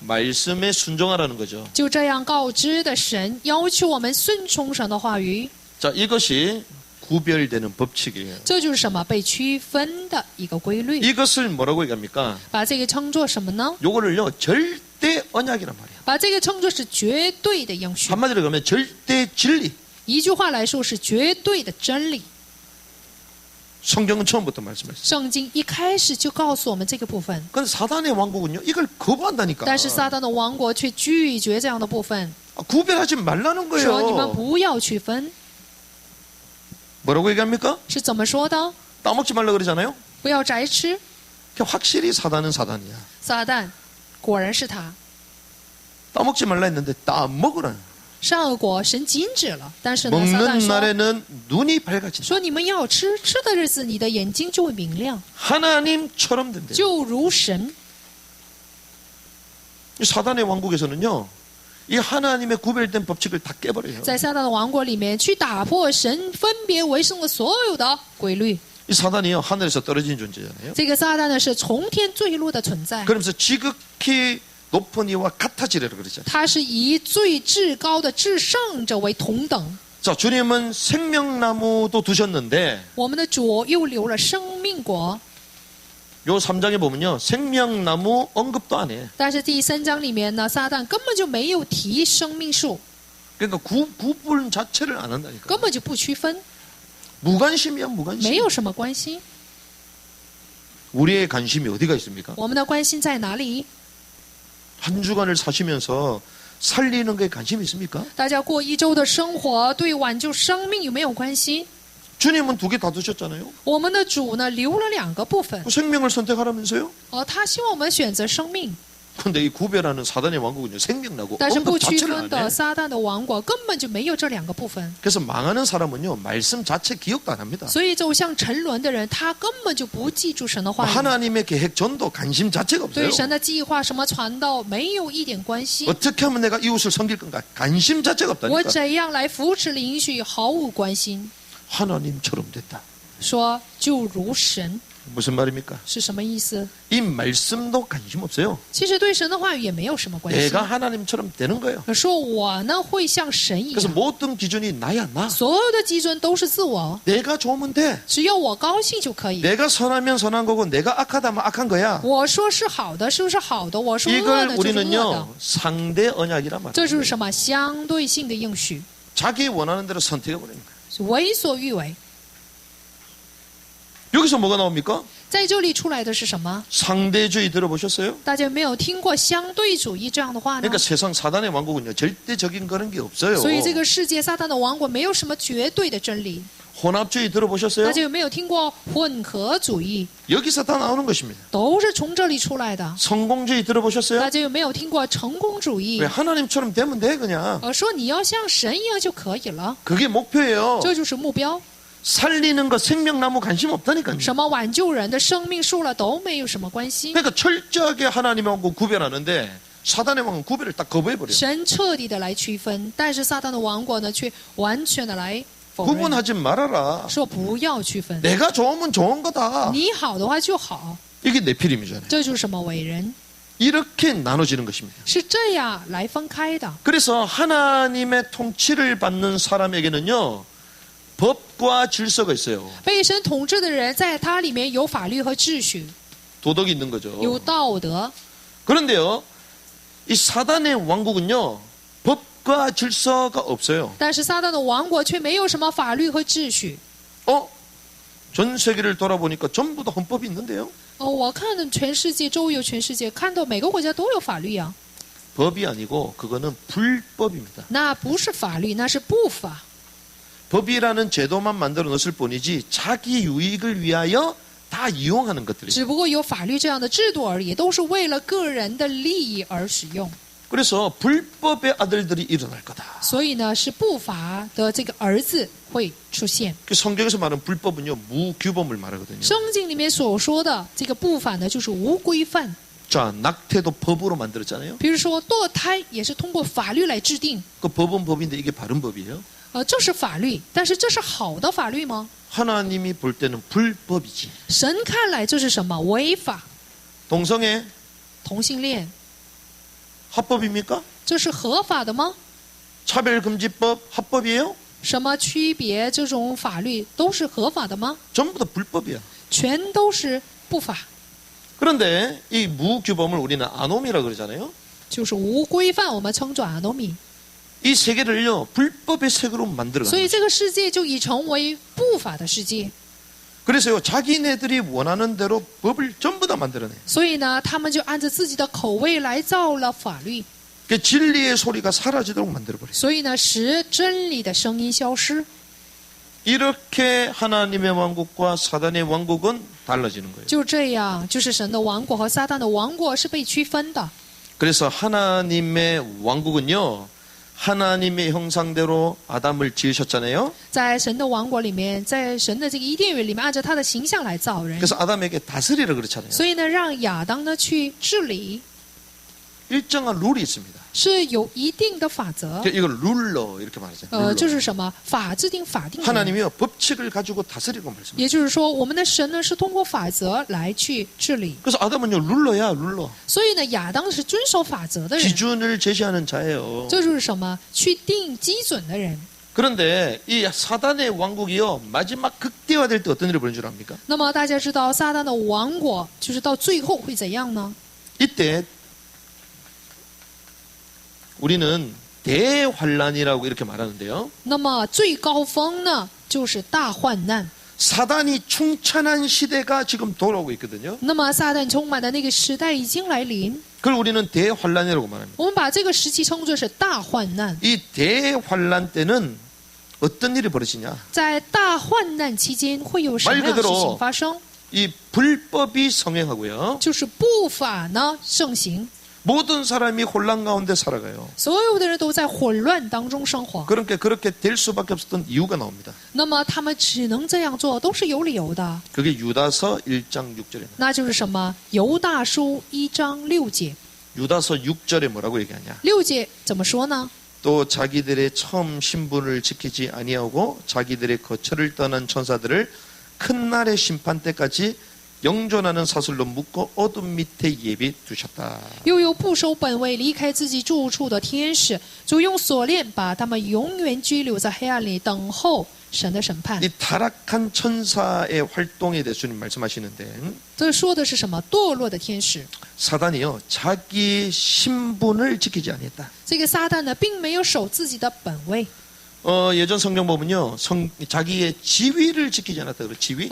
말씀에 순종하라는 거죠. 就这样告知的神要求我们顺从神的话语， 자, 이것이 구별되는 법칙이에요. 这就是什么被区分的一个规律。 이것을 뭐라고 얘기합니까? 把这个称作什么呢？ 요거를요 절대 언약이란 말이야. 把这个称作是绝对的应许。 한마디로 그러면 절대 진리. 一句话来说是绝对的真理。 성경은 처음부터 말씀했어요. 圣经一开始就告诉我们这个部分， 근데 사단의 왕국은요 이걸 거부한다니까. 但是撒旦的王国却拒绝这样的部分， 구별하지 말라는 说你们 거예요. 不要区分。 뭐라고 얘기합니까? 是怎么说的？ 따먹지 말라 그러잖아요. 不要摘吃。 확실히 사단은 사단이야. 撒旦果然是他， 따먹지 말라 했는데 따먹으라. 善恶果神禁止了，但是呢，撒旦 먹는 说 날에는 눈이 밝아진다. 说你们要吃，吃的日子你的眼睛就会明亮， 하나님처럼 된대요. 就如神。 이 사단의 왕국에서는요. 이 하나님의 구별된 법칙을 다 깨버려요. 在撒旦的王国里面去打破神分别为圣的所有的规律。 이 사단이요 하늘에서 떨어진 존재잖아요. 这个撒旦呢是从天坠落的存在， 그러면서 지극히 높은 이와 같아지려고 그러잖아요. 他是以最至高的至上者为同等。 자, 주님은 생명나무도 두셨는데 我们的主又留了生命果， 요 3장에 보면요. 생명나무 언급도 안 해. 但是第3章里面呢，撒旦根本就没有提生命树， 그러니까 구분 자체를 안 한다니까. 根本就不区分， 무관심이야, 没 무관심. 有什么关系。 우리의 관심이 어디가 있습니까? 我们的关心在哪里？ 한 주간을 사시면서 살리는 게 관심이 있습니까? 大家过1周的生活，对挽救生命有没有关系？ 주님은 2개 다 두셨잖아요. 我们的主呢留了2个部分， 생명을 선택하라면서요? 他希望我们选择生命， 근데 이 구별하는 사단의 왕국은요. 생명나고 但是不 언급 区 자체를 分 안 的 해. 撒旦的王国根本就没有这2个部分， 그래서 망하는 사람은요. 말씀 자체 기억도 안 합니다. 所以走向沉沦的人，他根本就不记住神的话语， 하나님의 계획 전도 관심 자체가 없어요. 对神的计划什么传道没有一点关系。 어떻게 하면 내가 이웃을 섬길 건가? 관심 자체가 我 없다니까. 怎样来扶持邻居毫无关心， 하나님처럼 됐다. 说就如神 무슨 말입니까? 是什么意思？ 이 말씀도 관심 없어요. 其实对神的话语也没有什么关系。 내가 하나님처럼 되는 거예요. 说我呢会像神一 그래서 样， 모든 기준이 나야 나. 所有的基准都是自我， 내가 좋으면 돼. 只要我高兴就可以。 내가 선하면 선한 거고 내가 악하다면 악한 거야. 我说是好的，是不是好的？我说恶 이걸 的就是恶的 우리는요 。 상대 언약이란 这就是 말이에요. 什么相对性的应许， 자기 원하는 대로 선택해 버리는 거예요. 是为所欲为。 여기서 뭐가 나옵니까? 在这里出来的是什么？ 상대주의 들어보셨어요? 大家有没有听过相对主义这样的话呢？ 그러니까 세상 사단의 왕국은요 절대적인 그런 게 없어요. 所以这个世界撒旦的王国没有什么绝对的真理。 혼합주의 들어보셨어요? 大家有没有听过混合主义？ 여기서 다 나오는 것입니다. 都是从这里出来的。 성공주의 大 들어보셨어요? 家有没有听过成功主义 왜 ？ 하나님처럼 되면 돼 그냥. 说你要像神一样就可以了， 그게 목표예요. 这就是目标。 살리는 거 생명나무 관심 없다니까요. 什么挽救人的生命树了都没有什么关系。 그러니까 철저하게 하나님의 왕국 구별하는데 사단의 왕은 구별을 딱 거부해버려요. 神彻底的来区分，但是撒旦的王国呢，却完全的来否认， 구분하지 말아라. 说不要区分， 내가 좋으면 좋은 거다. 你好的话就好， 이게 네피림이잖아요. 这就是什么伟人， 이렇게 나눠지는 것입니다. 是这样来分开的。 그래서 하나님의 통치를 받는 사람에게는요. 법과 질서가 있어요. 被神统治的人，在他里面有法律和秩序， 도덕이 있는 거죠. 有道德。 그런데요. 이 사단의 왕국은요. 법과 질서가 없어요. 但是撒旦的王国却没有什么法律和秩序。전 세계를 돌아보니까 전부 다 헌법이 있는데요. 我看全世界周游全世界，看到每个国家都有法律啊， 법이 아니고 그거는 불법입니다. 那不是法律，那是不法。 법이라는 제도만 만들어 놓을 뿐이지 자기 유익을 위하여 다 이용하는 것들이죠. 只不过有法律这样的制度而已，都是为了个人的利益而使用。 그래서 불법의 아들들이 일어날 거다. 所以呢，是不法的这个儿子会出现。 그 성경에서 말하는 불법은요 무규범을 말하거든요. 圣经里面所说的这个不法呢，就是无规范。 자, 낙태도 법으로 만들었잖아요. 比如说堕胎也是通过法律来制定， 그 법은 법인데 이게 바른 법이에요. 这是法律，但是这是好的法律吗？ 하나님이 볼 때는 불법이지. 神看来这是什么？违法。 동성애 同性恋， 합법입니까? 这是合法的吗？ 차별금지법 합법이에요? 什么区别？这种法律都是合法的吗？ 전부 다 불법이야. 全都是不法， 그런데 이 무규범을 우리는 아노미라 그러잖아요. 就是无规范，我们称作阿诺米。 이 세계를요 불법의 세계로 만들어가는 所以 거예요. 这个世界就已成为不法的世界。 그래서요 자기네들이 원하는 대로 법을 전부 다 만들어내. 所以呢，他们就按照自己的口味来造了法律。 그 진리의 소리가 사라지도록 만들어버려요. 所以呢，使真理的声音消失。 이렇게 하나님의 왕국과 사단의 왕국은 달라지는 거예요. 就这样，就是神的王国和撒旦的王国是被区分的。 그래서 하나님의 왕국은요 하나님의 형상대로 아담을 지으셨잖아요. 在神的王国里面，在神的这个伊甸园里面，按照他的形象来造人。 그래서 아담에게 다스리라 그렇잖아요. 所以呢，让亚当呢去治理， 일정한 룰이 있습니다. 是有一定的法则。 이걸 룰러 이렇게 말하잖아요. 就 룰러. 是什么法制定法定的。 하나님이요 법칙을 가지고 다스리고 말씀합니다. 也就是说，我们的神呢是通过法则来去治理。 그래서 아담은요 룰러야 룰러. 所以呢，亚当是遵守法则的人。 기준을 제시하는 자예요. 这就是什么？去定基准的人。 그런데 이 사단의 왕국이요 마지막 극대화될 때 어떤 일이 벌어진 줄 압니까? 那么大家知道，撒旦的王国就是到最后会怎样呢？ 이때 우리는 대환란이라고 이렇게 말하는데요. 那么最高峰呢，就是大患难。 사단이 충천한 시대가 지금 돌아오고 있거든요. 那么撒旦充满的那个时代已经来临， 그걸 우리는 대환란이라고 말합니다. 我们把这个时期称作是大患难。 이 대환란 때는 어떤 일이 벌어지냐? 在大患难期间会有什么样的事情发生？ 이 불법이 성행하고요. 就是不法呢盛行， 모든 사람이 혼란 가운데 살아가요. 所有的人都在混乱当中生活。 그러니까 그렇게 될 수밖에 없었던 이유가 나옵니다. 那么他们只能这样做，都是有理由的。 그게 유다서 1장 6절에 那就是什么？犹大书1章6节， 유다서 6절에 뭐라고 얘기하냐? 6节怎么说呢？ 또 자기들의 처음 신분을 지키지 아니하고 자기들의 거처를 떠난 천사들을 큰 날의 심판 때까지 영존하는 사슬로 묶어 어둠 밑에 예비 두셨다. 又有不守本位、离开自己住处的天使，就用锁链把他们永远拘留在黑暗里，等候神的审判。 이 타락한 천사의 활동에 대해서 주님 말씀하시는데 这说的是什么？堕落的天使。 사단이요 자기 신분을 지키지 아니했다. 这个撒旦呢，并没有守自己的本位。 예전 성경 보면요 자기의 지위를 지키지 않았다 그래. 지위?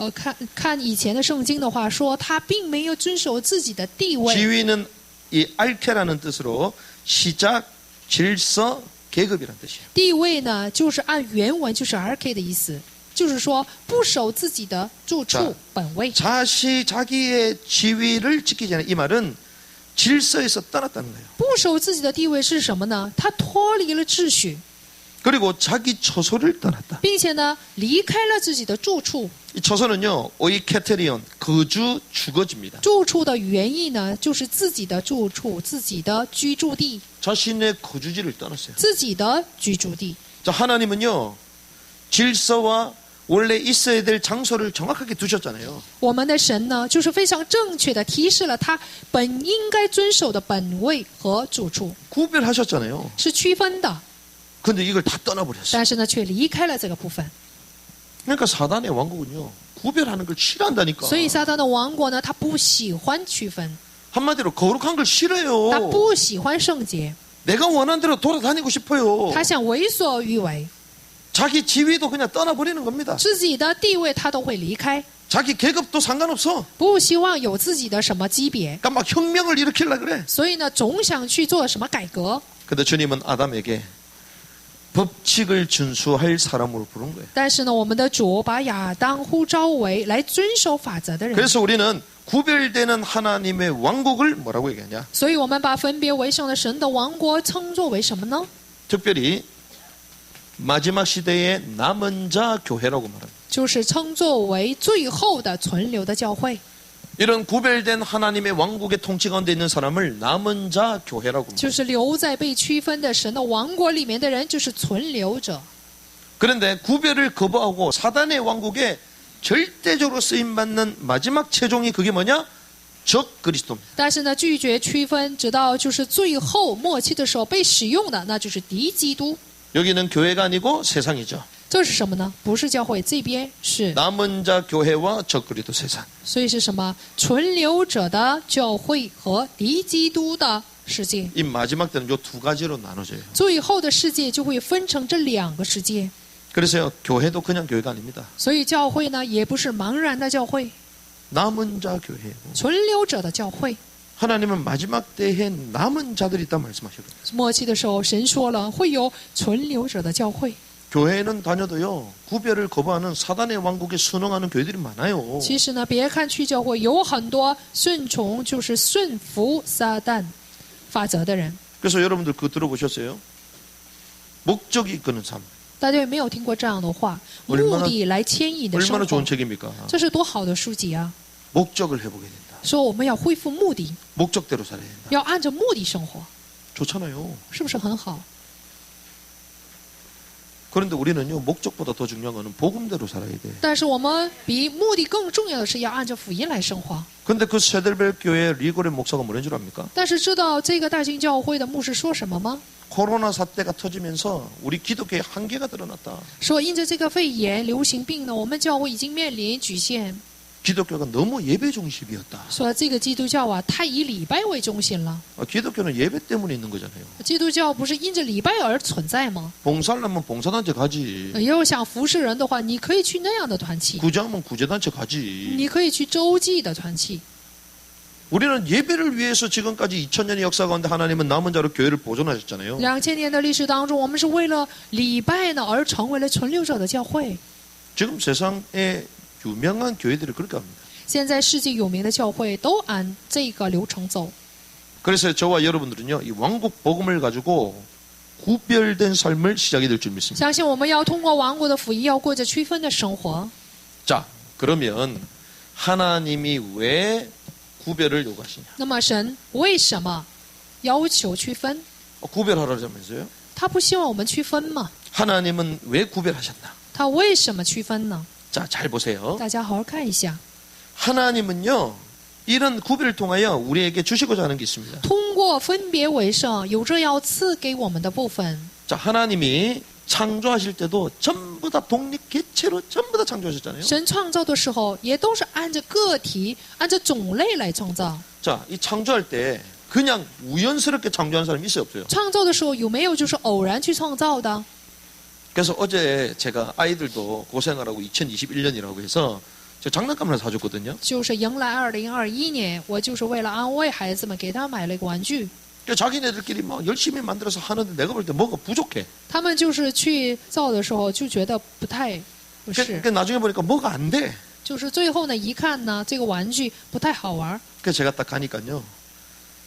看以前的圣经的话说，他并没有遵守自己的地位。 지위는 이 알케라는 뜻으로 시작, 질서, 계급이라는 뜻이에요. 地位呢，就是按原文就是 RK 的意思，就是说不守自己的住处本位。 자기의 지위를 지키지 않는 이 말은 질서에서 떠났다는 거예요. 不守自己的地位是什么呢？他脱离了秩序， 그리고 자기 처소를 떠났다. 并且呢，离开了自己的住处。 이 처소는요, 오이케테리온, 거주, 주거지입니다. 住处的原意呢，就是自己的住处、自己的居住地、 자신의 거주지를 떠났어요. 自己的居住地。 자, 하나님은요, 질서와 원래 있어야 될 장소를 정확하게 두셨잖아요. 我们的神呢，就是非常正确的提示了他本应该遵守的本位和住处， 구별하셨잖아요. 是区分的， 근데 이걸 다 떠나버렸어요. 但是呢，却离开了这个部分。 그러니까 사단의 왕국은요, 구별하는 걸 싫어한다니까. 所以撒旦的王国呢，他不喜欢区分， 한마디로 거룩한 걸 싫어요. 他不喜欢圣洁， 내가 원하는 대로 돌아다니고 싶어요. 他想为所欲为。 자기 지위도 그냥 떠나버리는 겁니다. 自己的地位他都会离开， 자기 계급도 상관없어. 不希望有自己的什么级别， 그러니까 막 혁명을 일으키려고 그래. 所以呢，总想去做什么改革。 근데 주님은 아담에게 법칙을 준수할 사람으로 부른 거예요. 但是呢，我们的主把亚当呼召为来遵守法则的人， 그래서 우리는 구별되는 하나님의 왕국을 뭐라고 얘기하냐? 所以我们把分别为圣的神的王国称作为什么呢？ 특별히 마지막 시대의 남은 자 교회라고 말합니다. 就是称作为最后的存留的教会。 이런 구별된 하나님의 왕국의 통치 가운데 있는 사람을 남은 자 교회라고 합니다. 就是留在被区分的神的王国里面的人，就是存留者。 그런데 구별을 거부하고 사단의 왕국에 절대적으로 쓰임받는 마지막 최종이 그게 뭐냐? 적 그리스도입니다. 但是呢，拒绝区分，直到就是最后末期的时候被使用的，那就是敌基督。 여기는 교회가 아니고 세상이죠. 这是什么呢？不是教会，这边是， 남은 자 교회와 적 그리스도 세상. 所以是什么？存留者的教会和敌基督的世界。 이 마지막 때는 요 두 가지로 나눠져요. 最后的世界就会分成这两个世界。 그래서요, 교회도 그냥 교회가 아닙니다. 所以教会呢，也不是茫然的教会， 남은 자 교회예요. 存留者的教会。 하나님은 마지막 때에 남은 자들이 있다 말씀하셨거든요. 末期的时候，神说了，会有存留者的教会。 교회는 다녀도요, 구별을 거부하는 사단의 왕국에 순응하는 교회들이 많아요. 其实呢，别看去教会有很多顺从，就是顺服撒旦法则的人。 그래서 여러분들 그거 들어보셨어요? 목적이 이끄는 삶. 大家有没有听过这样的话？ 얼마나 目的来牵引的生 얼마나 좋은 活， 책입니까? 这是多好的书籍啊！ 목적을 회복해야 된다. 说我们要恢复目的， 목적대로 살아야 된다. 要按照目的生活， 좋잖아요. 是不是很好？ 그런데 우리는요, 목적보다 더 중요한 거는 복음대로 살아야 돼. 但是我们比目的更重要的是要按照福音来生活。 근데 그 세델벨 교회 리고레 목사가 뭐라는 줄 압니까? 但是知道这个大型教会的牧师说什么吗？ 코로나 사태가 터지면서 우리 기독교의 한계가 드러났다. 说因着这个肺炎流行病呢，我们教会已经面临局限。 기독교가 너무 예배 중심이었다. 说这个基督教啊，太以礼拜为中心了。 기독교는 예배 때문에 있는 거잖아요. 基督教不是因着礼拜而存在吗？ 봉사하려면 봉사단체 가지. 要想服侍人的话，你可以去那样的团契， 구제하면 구제단체 가지. 你可以去周记的团契。 우리는 예배를 위해서 지금까지 2000년의 역사 가운데 하나님은 남은 자로 교회를 보존하셨잖아요. 2000年的历史当中，我们是为了礼拜呢而成为了存留者的教会。 지금 세상의 유명한 교회들이 그렇게 합니다. 现在世界有名的教会都按这个流程走。 그래서 저와 여러분들은요, 이 왕국 복음을 가지고 구별된 삶을 시작이 될 줄 믿습니다. 相信我们要通过王国的福音，要过着区分的生活。 자, 그러면 하나님이 왜 구별을 요구하시냐? 那么神为什么要求区分？ 구별하라면서요? 他不希望我们区分吗？ 하나님은 왜 구별하셨나? 他为什么区分呢？ 자, 잘 보세요. 大家好好看一下。 하나님은요, 이런 구별을 통하여 우리에게 주시고자 하는 게 있습니다. 通过分别为圣，有着要赐给我们的部分。 자, 하나님이 창조하실 때도 전부 다 독립 개체로 전부 다 창조하셨잖아요. 神创造的时候，也都是按照个体、按照种类来创造。 자, 이 창조할 때 그냥 우연스럽게 창조한 사람이 있어요, 없어요? 创造的时候有没有就是偶然去创造的？ 그래서 어제 제가 아이들도 고생하라고 2021년이라고 해서 저 장난감을 사줬거든요. 就是迎来2021年，我就是为了安慰孩子们，给他们买了一个玩具。 자기네들끼리 막 열심히 만들어서 하는데 내가 볼 때 뭐가 부족해. 他们就是去造的时候就觉得不太不是， 그러니까 나중에 보니까 뭐가 안 돼. 就是最后呢一看呢，这个玩具不太好玩。 그래서 제가 딱 가니까요.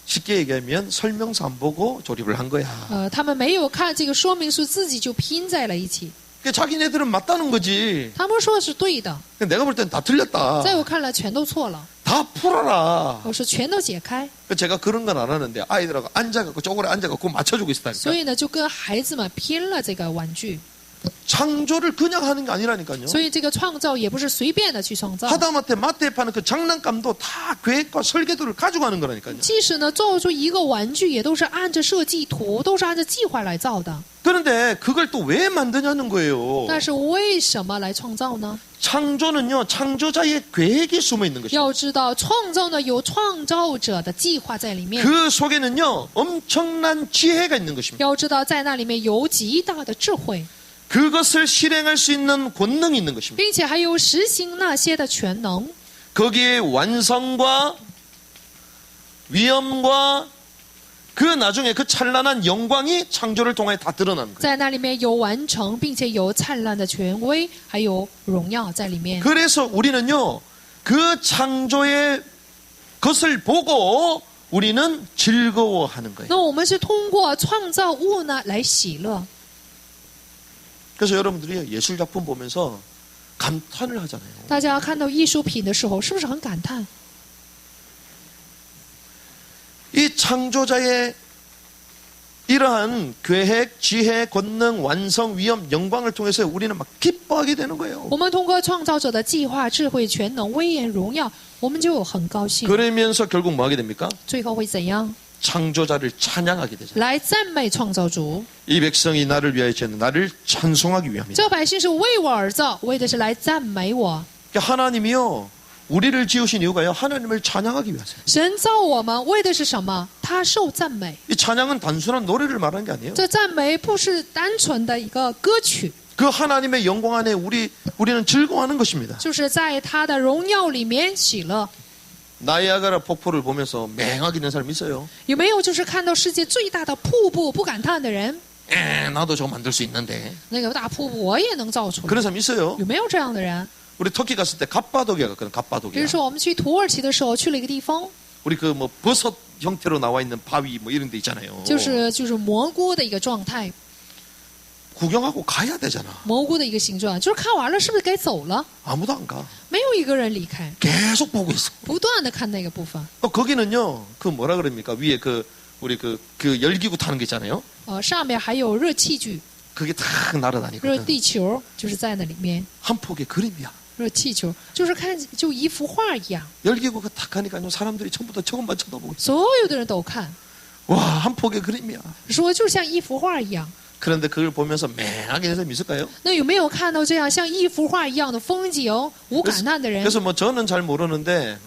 쉽게 얘기하면 설명서 안 보고 조립을 한 거야. 他们没有看这个说明书，自己就拼在了一起。 그러니까 자기네들은 맞다는 거지. 他们说的是对的， 근데 내가 볼 땐 다 틀렸다. 在我看来全都错了。 다 풀어라. 我说全都解开， 제가 그런 건 안 하는데 아이들하고 앉아갖고 쪼그려 앉아갖고 맞춰주고 所 있다니까. 以呢就跟孩子们拼了这个玩具。 창조를 그냥 하는 게 아니라니까요. 所以这个创造也不是随便的去创造。 하다못해 마트에 파는 그 장난감도 다 계획과 설계도를 가지고 하는 거라니까요. 即使呢造出一个玩具，也都是按着设计图，都是按照计划来造的。 그런데 그걸 또 왜 만드냐는 거예요. 但是为什么来创造呢？ 창조는요, 창조자의 계획이 숨어 있는 것이죠. 要知道，创造呢有创造者的计划在里面。 그 속에는요, 엄청난 지혜가 있는 것입니다. 要知道，在那里面有极大的智慧。 그것을 실행할 수 있는 권능이 있는 것입니다. 并且还有实行那些的全能。 거기에 완성과 위엄과 그 나중에 그 찬란한 영광이 창조를 통해 다 드러나는 거예요. 在那里面有完成，并且有灿烂的权威，还有荣耀在里面。 그래서 우리는요, 그 창조의 것을 보고 우리는 즐거워하는 거예요. 那我们是通过创造物呢来喜乐。 그래서 여러분들이 예술 작품 보면서 감탄을 하잖아요. 大家看到艺术品的时候，是不是很感叹？ 이 창조자의 이러한 계획, 지혜, 권능, 완성, 위엄, 영광을 통해서 우리는 막 기뻐하게 되는 거예요. 我们通过创造者的计划、智慧、全能、威严、荣耀，我们就很高兴。 그러면서 결국 뭐 하게 됩니까? 最后会怎样？ 창조자를 찬양하게 되죠. 来赞美创造主。 이 백성이 나를 위하여 지었는 나를 찬송하기 위함이다. 这百姓是为我而造，为的是来赞美我。 그러니까 하나님이요, 우리를 지으신 이유가요, 하나님을 찬양하기 위해서요. 神造我们为的是什么？他受赞美。 이 찬양은 단순한 노래를 말하는 게 아니에요. 这赞美不是单纯的一个歌曲， 그 하나님의 영광 안에 우리는 즐거워하는 것입니다. 就是在他的荣耀里面喜乐。 나이아가라 폭포를 보면서 맹하게 된 사람이 있어요. 有没有就是看到世界最大的瀑布不感叹的人？ 나도 저거 만들 수 있는데. 那个大瀑布我也能造出来。 그런 사람 있어요. 有没有这样的人？ 우리 터키 갔을 때 갑바도기아 갔거든. 比 갑바도기아. 如说我们去土耳其的时候，去了一个地方， 우리 그 뭐 버섯 형태로 나와 있는 바위 뭐 이런 데 있잖아요. 就是蘑菇的一个状态， 구경하고 가야 되잖아. 蘑菇的一个形状，就是看完了是不是该走了？ 아무도 안 가. 没有一个人离开， 계속 보고 있어. 不断的看那个部分。 거기는요, 그 뭐라 그럽니까? 위에 우리 그 열기구 타는 게 있잖아요. 上面还有热器具、 그게 다 热 날아다니거든. 地球，就是在那里面。 한 폭의 그림이야. 热气球就是看就一幅画一样， 열기구가 탁 하니까요, 사람들이 전부 다 저것만 쳐다보고 있어. 所有的人都看， 와, 한 폭의 그림이야. 说就像一幅画一样。 그런데 그걸 보면서 맹하게 된 사람이 있을까요? 那有没有看到这样像一幅画一样的风景无感叹的人？ 그래서 뭐 저는 잘 모르는데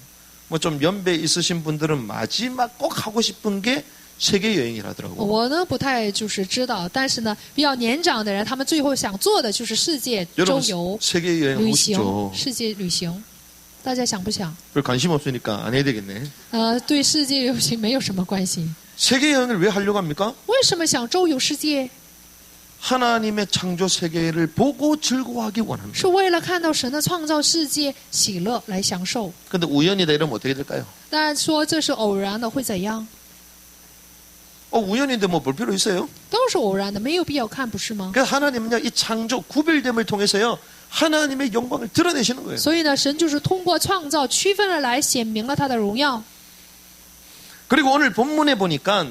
뭐 좀 연배 있으신 분들은 마지막 꼭 하고 싶은 게 세계 여행이라더라고. 我呢不太就是知道，但是呢比较年长的人，他们最后想做的就是世界周 여러분 游 세계 여행 旅 하고 行， 싶죠? 世界旅行，大家想不想？ 별 관심 없으니까 안 해야 되겠네. 对世界旅行没有什么关系。 세계 여행을 왜 하려고 합니까? 为什么想周游世界？ 하나님의 창조 세계를 보고 즐거워하기 원합니다. 是为了看到神的创造世界，喜乐来享受。 근데 우연이다 이러면 어떻게 될까요? 但说这是偶然的，会怎样？ 우연인데 뭐 볼 필요 있어요? 都是偶然的，没有必要看，不是吗？ 그래서 하나님은요, 이 창조 구별됨을 통해서요, 하나님의 영광을 드러내시는 거예요. 所以呢，神就是通过创造区分了来显明了他的荣耀。 그리고 오늘 본문에 보니까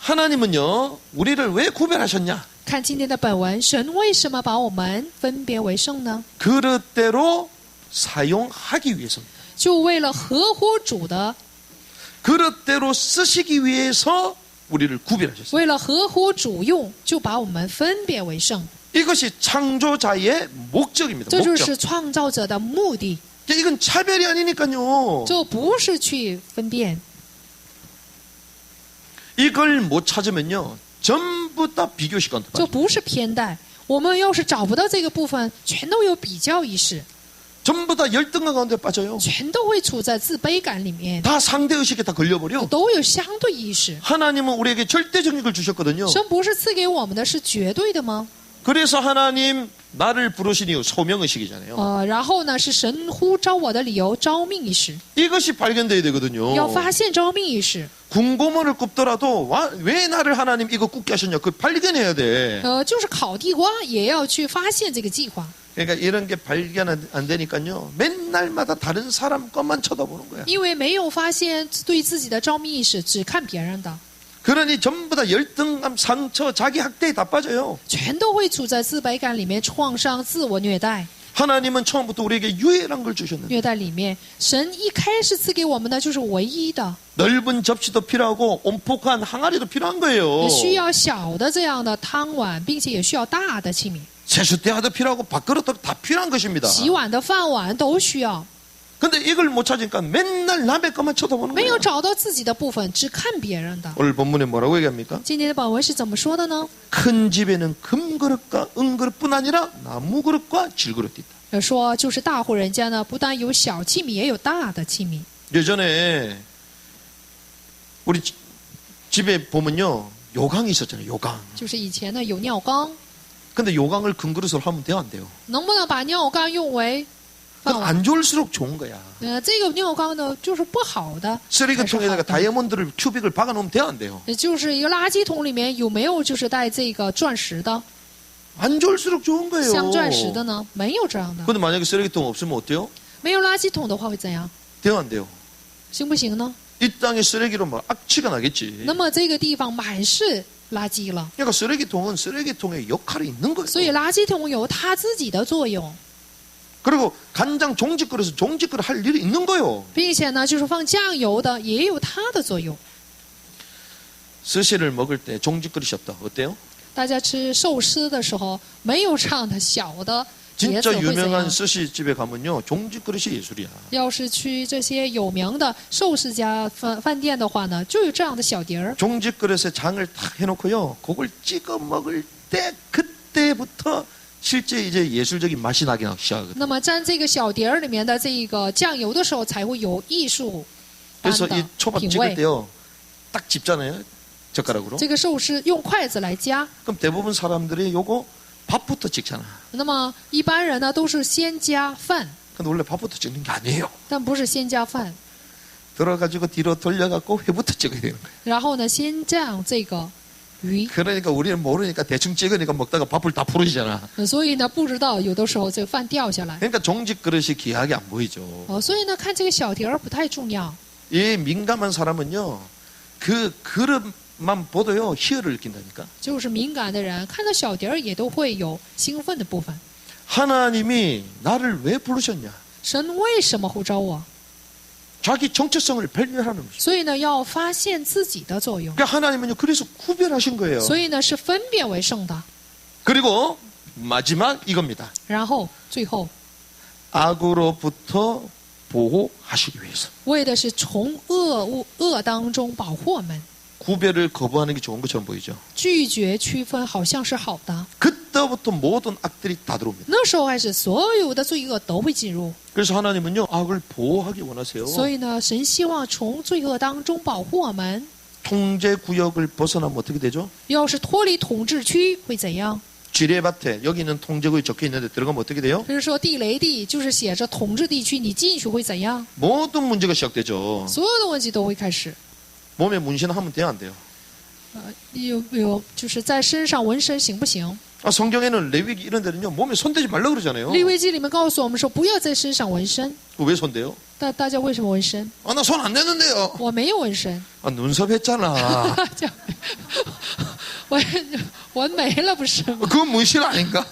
하나님은요, 우리를 왜 구별하셨냐? 看今天的本文，神为什么把我们分别为圣呢？ 그릇대로 사용하기 위해서입니다. 就为了合乎主的， 그릇대로 쓰시기 위해서 우리를 구별하셨어요. 为了合乎主用，就把我们分别为圣。 이것이 창조자의 목적입니다. 这就 목적. 是创造者的目的， 이건 차별이 아니니까요. 就不是去分辨。 이걸 못 찾으면요, 전부 다 비교시간. 这不是偏待。我们要是找不到这个部分，全都有比较意识， 전부 다 열등감 가운데 빠져요. 全都会处在自卑感里面， 다 상대의식에 다 걸려버려. 都有相对意识。 하나님은 우리에게 절대적인 걸 주셨거든요. 神不是赐给我们的是绝对的吗？ 그래서 하나님 나를 부르신 이유 소명의식이잖아요. 然后呢，是神呼召我的理由，招命意识， 이것이 발견돼야 되거든요. 要发现招命意识。 군고문을 굽더라도 왜 나를 하나님 이거 굽게 하셨냐, 그 발견해야 돼. 就是烤地瓜也要去发现这个计划， 그러니까 이런 게 발견 안 되니까요, 맨날마다 다른 사람 것만 쳐다보는 거야. 因为没有发现对自己的招命意识，只看别人的， 그러니 전부 다 열등감, 상처, 자기 학대에 다 빠져요. 全都会处在自卑感里面，创伤、自我虐待。 하나님은 처음부터 우리에게 유일한 걸 주셨는데 虐待里面，神一开始赐给我们的就是唯一的， 넓은 접시도 필요하고 온폭한 항아리도 필요한 거예요. 也需要小的这样的汤碗，并且也需要大的器皿， 세숫대야도 필요하고 밥그릇도 다 필요한 것입니다. 洗碗的饭碗都需要。 근데 이걸 못 찾으니까 맨날 남의 것만 쳐다보는 没 거예요. 有找到自己的部分，只看别人的。 오늘 본문에 뭐라고 얘기합니까? 今天的本文是怎么说的呢？ 큰 집에는 금그릇과 은그릇뿐 아니라 나무그릇과 질그릇이 있다. 说就是大户人家呢，不但有小器皿，也有大的器皿。 예전에 우리 집에 보면요 요강이 있었잖아요. 요강. 就是以前呢有尿缸， 근데 요강을 금그릇으로 하면 돼요, 안 돼요? 能不能把尿缸用为 그건 饭碗？ 안 좋을수록 좋은 거야. 这个尿缸呢就是不好的， 쓰레기통에다가 다이아몬드를 큐빅을 박아놓으면 돼요, 안 돼요? 就是一个垃圾桶里面有没有就是带这个钻石的 안 좋을수록 좋은 거예요. 镶钻石的呢？没有这样的。 근데 만약에 쓰레기통 없으면 어때요? 没有垃圾桶的话会怎样？ 돼요, 안 돼요? 行不行呢？ 이 땅에 쓰레기로 막 악취가 나겠지. 那么这个地方满是垃圾了， 그러니까 쓰레기통은 쓰레기통의 역할이 있는 거예요. 所以垃圾桶有它自己的作用， 그리고 간장 종직그릇은 종직그릇 할 일이 있는 거예요. 并且呢，就是放酱油的也有它的作用。 스시를 먹을 때 종직그릇이 없다. 어때요? 大家吃寿司的时候，没有这样的小的碟子 진짜 会怎 유명한 样？ 스시집에 가면요. 종직그릇이 예술이야. 要是去这些有名的寿司家饭店的话呢，就有这样的小碟儿。 종직그릇에 장을 탁 해놓고요. 그걸 찍어 먹을 때 그때부터 실제 이제 예술적인 맛이 나기 시작하거든요. 那么沾这个小碟儿里面的这个酱油的时候，才会有艺术般 그래서 이 的 초밥 品 찍을 味。 때요. 딱 집잖아요. 젓가락으로. 这个寿司用筷子来夹， 그럼 대부분 사람들이 요거 밥부터 찍잖아. 那么一般人呢都是先夹饭， 근데 원래 밥부터 찍는 게 아니에요. 但不是先夹饭， 들어가지고 뒤로 돌려갖고 회부터 찍어야 되는 거예요. 然后呢先酱这个鱼。 그러니까 우리는 모르니까 대충 찍으니까 먹다가 밥을 다 부러지잖아. 所以呢不知道有的时候这个饭掉下来。 그러니까 종직그릇이 귀하게 안 보이죠. 所以呢看这个小碟儿不太重要。 이 민감한 사람은요. 그 그릇만 보도요. 희열을 느낀다니까. 就是敏感的人看到小碟儿也都会有兴奋的部分。 하나님이 나를 왜 부르셨냐? 神为什么呼召我？ 자기 정체성을 발견하는 거죠. 所以呢要发现自己的作用， 그러니까 하나님은요. 그래서 구별하신 거예요. 所以呢是分辨为圣的。 그리고 마지막 이겁니다. 然后最后 악으로부터 보호하시기 위해서. 为的是从恶当中保护我们， 구별을 거부하는 게 좋은 것처럼 보이죠. 拒绝区分好像是好的。 그때부터 모든 악들이 다 들어옵니다. 那时候开始，所有的罪恶都会进入。 그래서 하나님은요. 악을 보호하기 원하세요. 所以呢，神希望从罪恶当中保护我们。 통제 구역을 벗어나면 어떻게 되죠? 要是脱离统治区会怎样？ 지뢰밭에 여기 있는 통제구역이 적혀 있는데 들어가면 어떻게 돼요? 比如说地雷地，就是写着统治地区，你进去会怎样？ 모든 문제가 시작되죠. 所有的问题都会开始。 몸에 문신하면 돼요, 안 돼요? 有，就是在身上纹身行不行？ 아, 성경에는 레위기 이런 데는요. 몸에 손대지 말라 그러잖아요. 利未记里面告诉我们说，不要在身上纹身。 왜 손대요? 大家为什么纹身？ 아, 나 손 안 대는데요. 我没有纹身， 아, 눈썹 했잖아. 就纹没了不是吗？ 그건 문신 아닌가?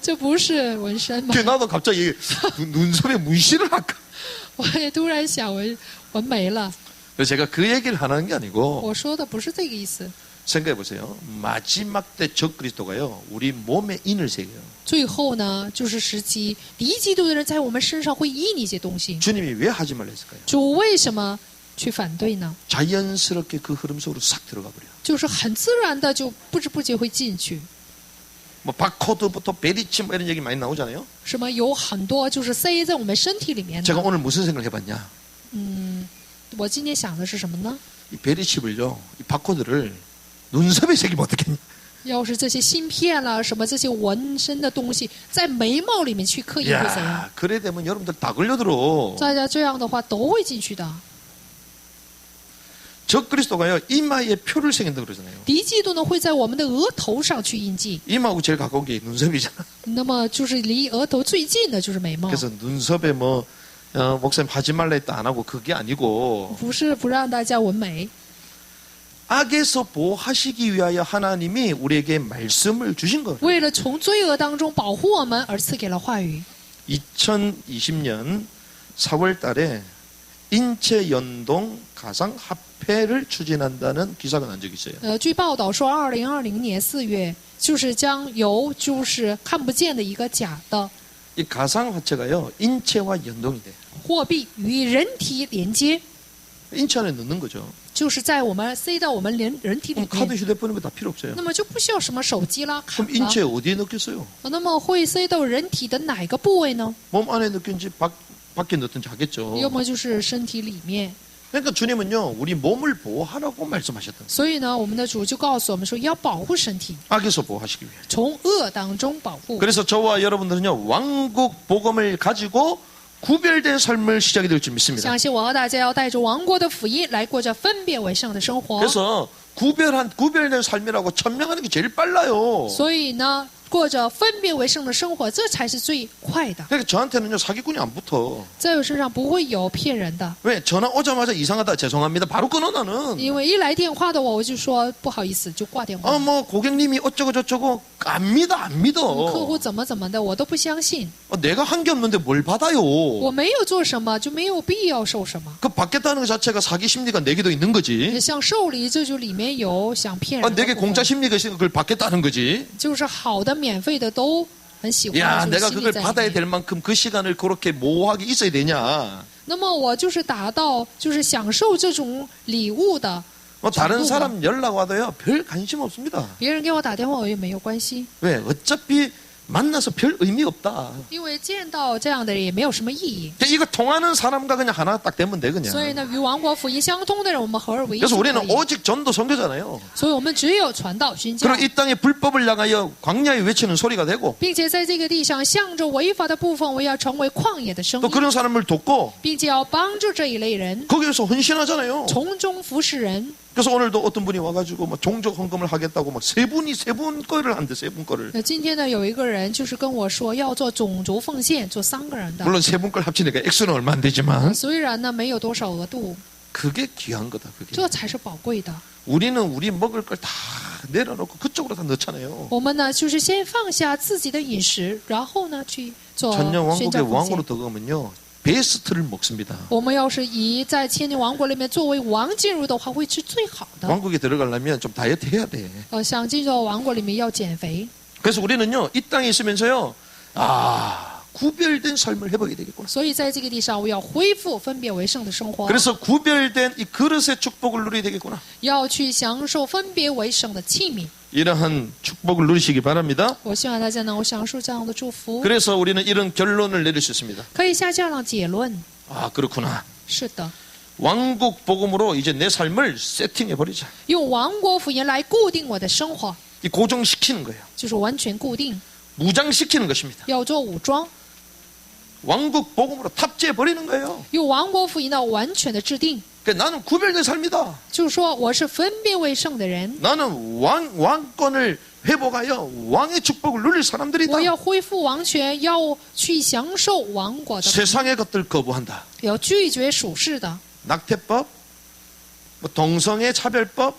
这不是纹身吗？ 나도 갑자기 눈썹에 문신을 할까? 我也突然想纹没了。 그래서 제가 그 얘기를 하는 게 아니고 我说的不是这个意思。 생각해 보세요. 마지막 때 적그리스도가요. 우리 몸에 인을 새겨요. 最后呢，就是时期敌基督的人在我们身上会印一些东西。 주님이 왜 하지 말라 했을까요? 主为什么去反对呢？ 자연스럽게 그 흐름 속으로 싹 들어가 버려요. 就是很自然的就不知不觉会进去。 뭐 바코드부터 베리치 뭐 이런 얘기 많이 나오잖아요. 什么有很多就是塞在我们身体里面 제가 的。 오늘 무슨 생각을 해봤냐? 我今天想的是什么呢？ 이 베리칩을요, 이 바코드를 눈썹에 새기면 어떻겠냐? 要是这些芯片啦，什么这些纹身的东西，在眉毛里面去刻印会怎样？ 야, 그래 되면 여러분들 다 걸려들어. 大家这样的话都会进去的。 적그리스도가요, 이마에 표를 새긴다 그러잖아요. 敌基督呢会在我们的额头上去印记， 이마하고 제일 가까운 게 눈썹이잖아. 那么就是离额头最近的就是眉毛， 그래서 눈썹에 뭐 목사님 하지 말라 했다 안 하고 그게 아니고 不是不让大家纹眉。 악에서 보호하시기 위하여 하나님이 우리에게 말씀을 주신 거예요. 为了从罪恶当中保护我们而赐给了话语。 2020년 4월 달에 인체 연동 가상 화폐를 추진한다는 기사가 난 적이 있어요. 据报道说，2020年4月，就是将由就是看不见的一个假的이 가상화폐가요, 인체와 연동이 돼요. 货币与人体连接， 인체 안에 넣는 거죠. 就是在我们塞到我们人体里 그럼 카드 面， 휴대폰이면 다 필요 없어요. 那么就不需要什么手机啦、卡 그럼 啦。 인체 어디에 넣겠어요? 那么会塞到人体的哪个部位呢？ 몸 안에 넣든지 밖에 넣든지 하겠죠. 要么就是身体里面。 그러니까 주님은요, 우리 몸을 보호하라고 말씀하셨던 거예요. 所以呢，我们的主就告诉我们说，要保护身体， 악에서 보호하시기 위해. 从恶当中保护。 그래서 저와 여러분들은요, 왕국 복음을 가지고 구별된 삶을 시작이 될 줄 믿습니다. 相信我和大家要带着王国的福音来过着分别为圣的生活。 그래서 구별된 삶이라고 천명하는 게 제일 빨라요. 所以呢，过着分别为圣的生活，这才是最快的。 그러니까 저한테는요, 사기꾼이 안 붙어. 在我身上不会有骗人的， 왜? 전화 오자마자 이상하다, 죄송합니다. 바로 끊어 나는. 因为一来电话的我就说不好意思，就挂电话。 뭐 고객님이 어쩌고 저쩌고 안 믿어. 客户怎么的，我都不相信。 내가 한 게 없는데 뭘 받아요? 我没有做什么，就没有必要受什么。 그 받겠다는 것 자체가 사기 심리가 내게도 있는 거지. 像受理，这就里面有想骗人的 내게 部分 공짜 심리가 있으니까 그걸 받겠다는 거지. 就是好的、免费的都很喜欢。 야, 就是 내가 心里 그걸 在里 받아야 面 될 만큼 그 시간을 그렇게 모호하게 있어야 되냐? 那么我就是达到，就是享受这种礼物的。 뭐 다른 사람 연락 와도요, 별 관심 없습니다. 别人给我打电话，我也没有关系， 왜? 어차피 만나서 별 의미 없다. 因为见到这样的人也没有什么意义。 이거 통하는 사람과 그냥 하나 딱 되면 돼 그냥. 所以呢，与王国福音相通的人，我们合而为一 그래서 就可 우리는 以。 오직 전도 선교잖아요. 所以我们只有传道宣教 그리고 ，이 땅의 불법을 향하여 광야에 외치는 소리가 되고 并且在这个地上向着违法的部分，我要成为旷野的声 또 音， 그런 사람을 돕고 并且要帮助这一类人， 거기에서 헌신하잖아요. 从中服侍人。 그래서 오늘도 어떤 분이 와가지고 막 종족 헌금을 하겠다고 막 세 분 거를 한대 세 분 거를. 那今天呢，有一个人就是跟我说要做种族奉献，做3个人的。 물론 세 분 걸 합치니까 액수는 얼마 안 되지만 虽然呢没有多少额度， 그게 귀한 거다. 그게. 这才是宝贵的。 우리는 우리 먹을 걸 다 내려놓고 그쪽으로 다 넣잖아요. 我们呢就是先放下自己的饮食，然后呢去做 천년 宣 왕국의 教奉 왕으로 献。 들어가면요 베스트를 먹습니다. 我们要是以在千年王国里面作为王进入的话，会吃最好的。 왕국에 들어가려면 좀 다이어트 해야 돼. 想进入王国里面要减肥。 그래서 우리는요 이 땅에 있으면서요 구별된 삶을 해보게 되겠구나. 所以在这个地上，我要恢复分别为圣的生活， 그래서 구별된 이 그릇의 축복을 누리게 되겠구나. 要去享受分别为圣的器皿。 이러한 축복을 누리시기 바랍니다. 我希望大家能够享受这样的祝福。 그래서 우리는 이런 결론을 내릴 수 있습니다. 可以下这样的结论。 그렇구나. 是的， 왕국 복음으로 이제 내 삶을 세팅해 버리자. 用王国福音来固定我的生活， 이 고정시키는 거예요. 就是完全固定， 무장시키는 것입니다. 要做武装， 왕국 복음으로 탑재해 버리는 거예요. 用王国福音的完全的制定， 그러니까 나는 구별된 삶이다. 就是说我是分别为圣的人， 나는 왕권을 회복하여 왕의 축복을 누릴 사람들이다. 我要恢复王权，要去享受王国的， 세상의 것들 거부한다. 要拒绝属世的， 낙태법, 뭐 동성애 차별법,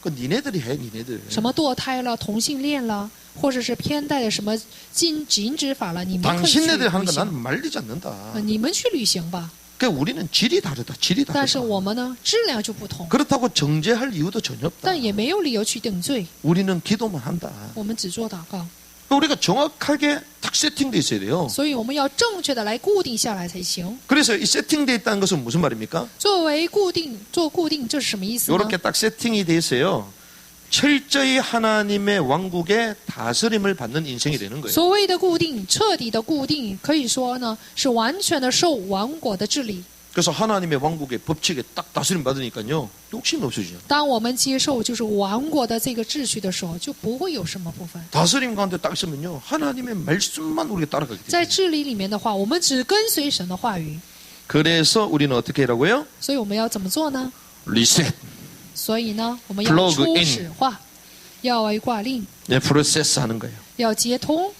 그 니네들이 해, 니네들. 什么堕胎了、同性恋了，或者是偏待的什么禁止法了，你们可以去 당신네들이 하는 履 거 行， 나는 말리지 않는다. 你们去履行吧。 그러니까 우리는 질이 다르다. 질이 但是 다르다. 我们呢，质量就不同， 그렇다고 정죄할 이유도 전혀 없다. 但也没有理由去定罪， 우리는 기도만 한다. 我们只做祷告。 우리가 정확하게 딱 세팅돼 있어야 돼요. 所以我们要正确的来固定下来才行。 그래서 이 세팅돼 있다는 것은 무슨 말입니까? 作为固定，做固定，这是什么意思呢？ 이렇게 딱 세팅이 돼 있어요. 철저히 하나님의 왕국의 다스림을 받는 인생이 되는 거예요. 所谓的固定，彻底的固定，可以说呢是完全的受王国的治理。 그래서 하나님의 왕국의 법칙에 딱 다스림 받으니까요. 욕심이 없어지죠. 当我们接受就是王国的这个秩序的时候，就不会有什么部分。 다스림 가운데 딱 있으면요. 하나님의 말씀만 우리가 따라가게 돼요. 在治理里面的话，我们只跟随神的话语。 그래서 우리는 어떻게 하라고요? 所以我们要怎么做呢？ 리셋, 所以呢，我们要 Plug 初 in 始化，要为挂令， 프로세스 하는 거예요. 要接通，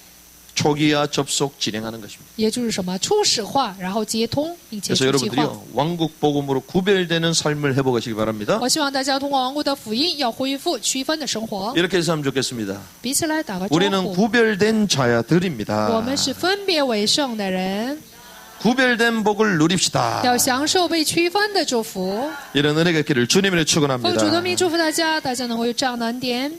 초기화 접속 진행하는 것입니다. 也就是什么初始化，然后接通，并且 그래서 初期化。 여러분들이요. 왕국 복음으로 구별되는 삶을 회복하시기 바랍니다. 我希望大家通过王国的福音，要恢复区分的生活， 이렇게 해서 하면 좋겠습니다. 彼此来打个招 우리는 呼。 구별된 我 자야들입니다. 们是分别为圣的人， 구별된 복을 누립시다. 要享受被区分的祝福。 이런 은혜가 있기를 주님으로 奉主的 축원합니다. 名祝福大家，大家能够有这样的恩典。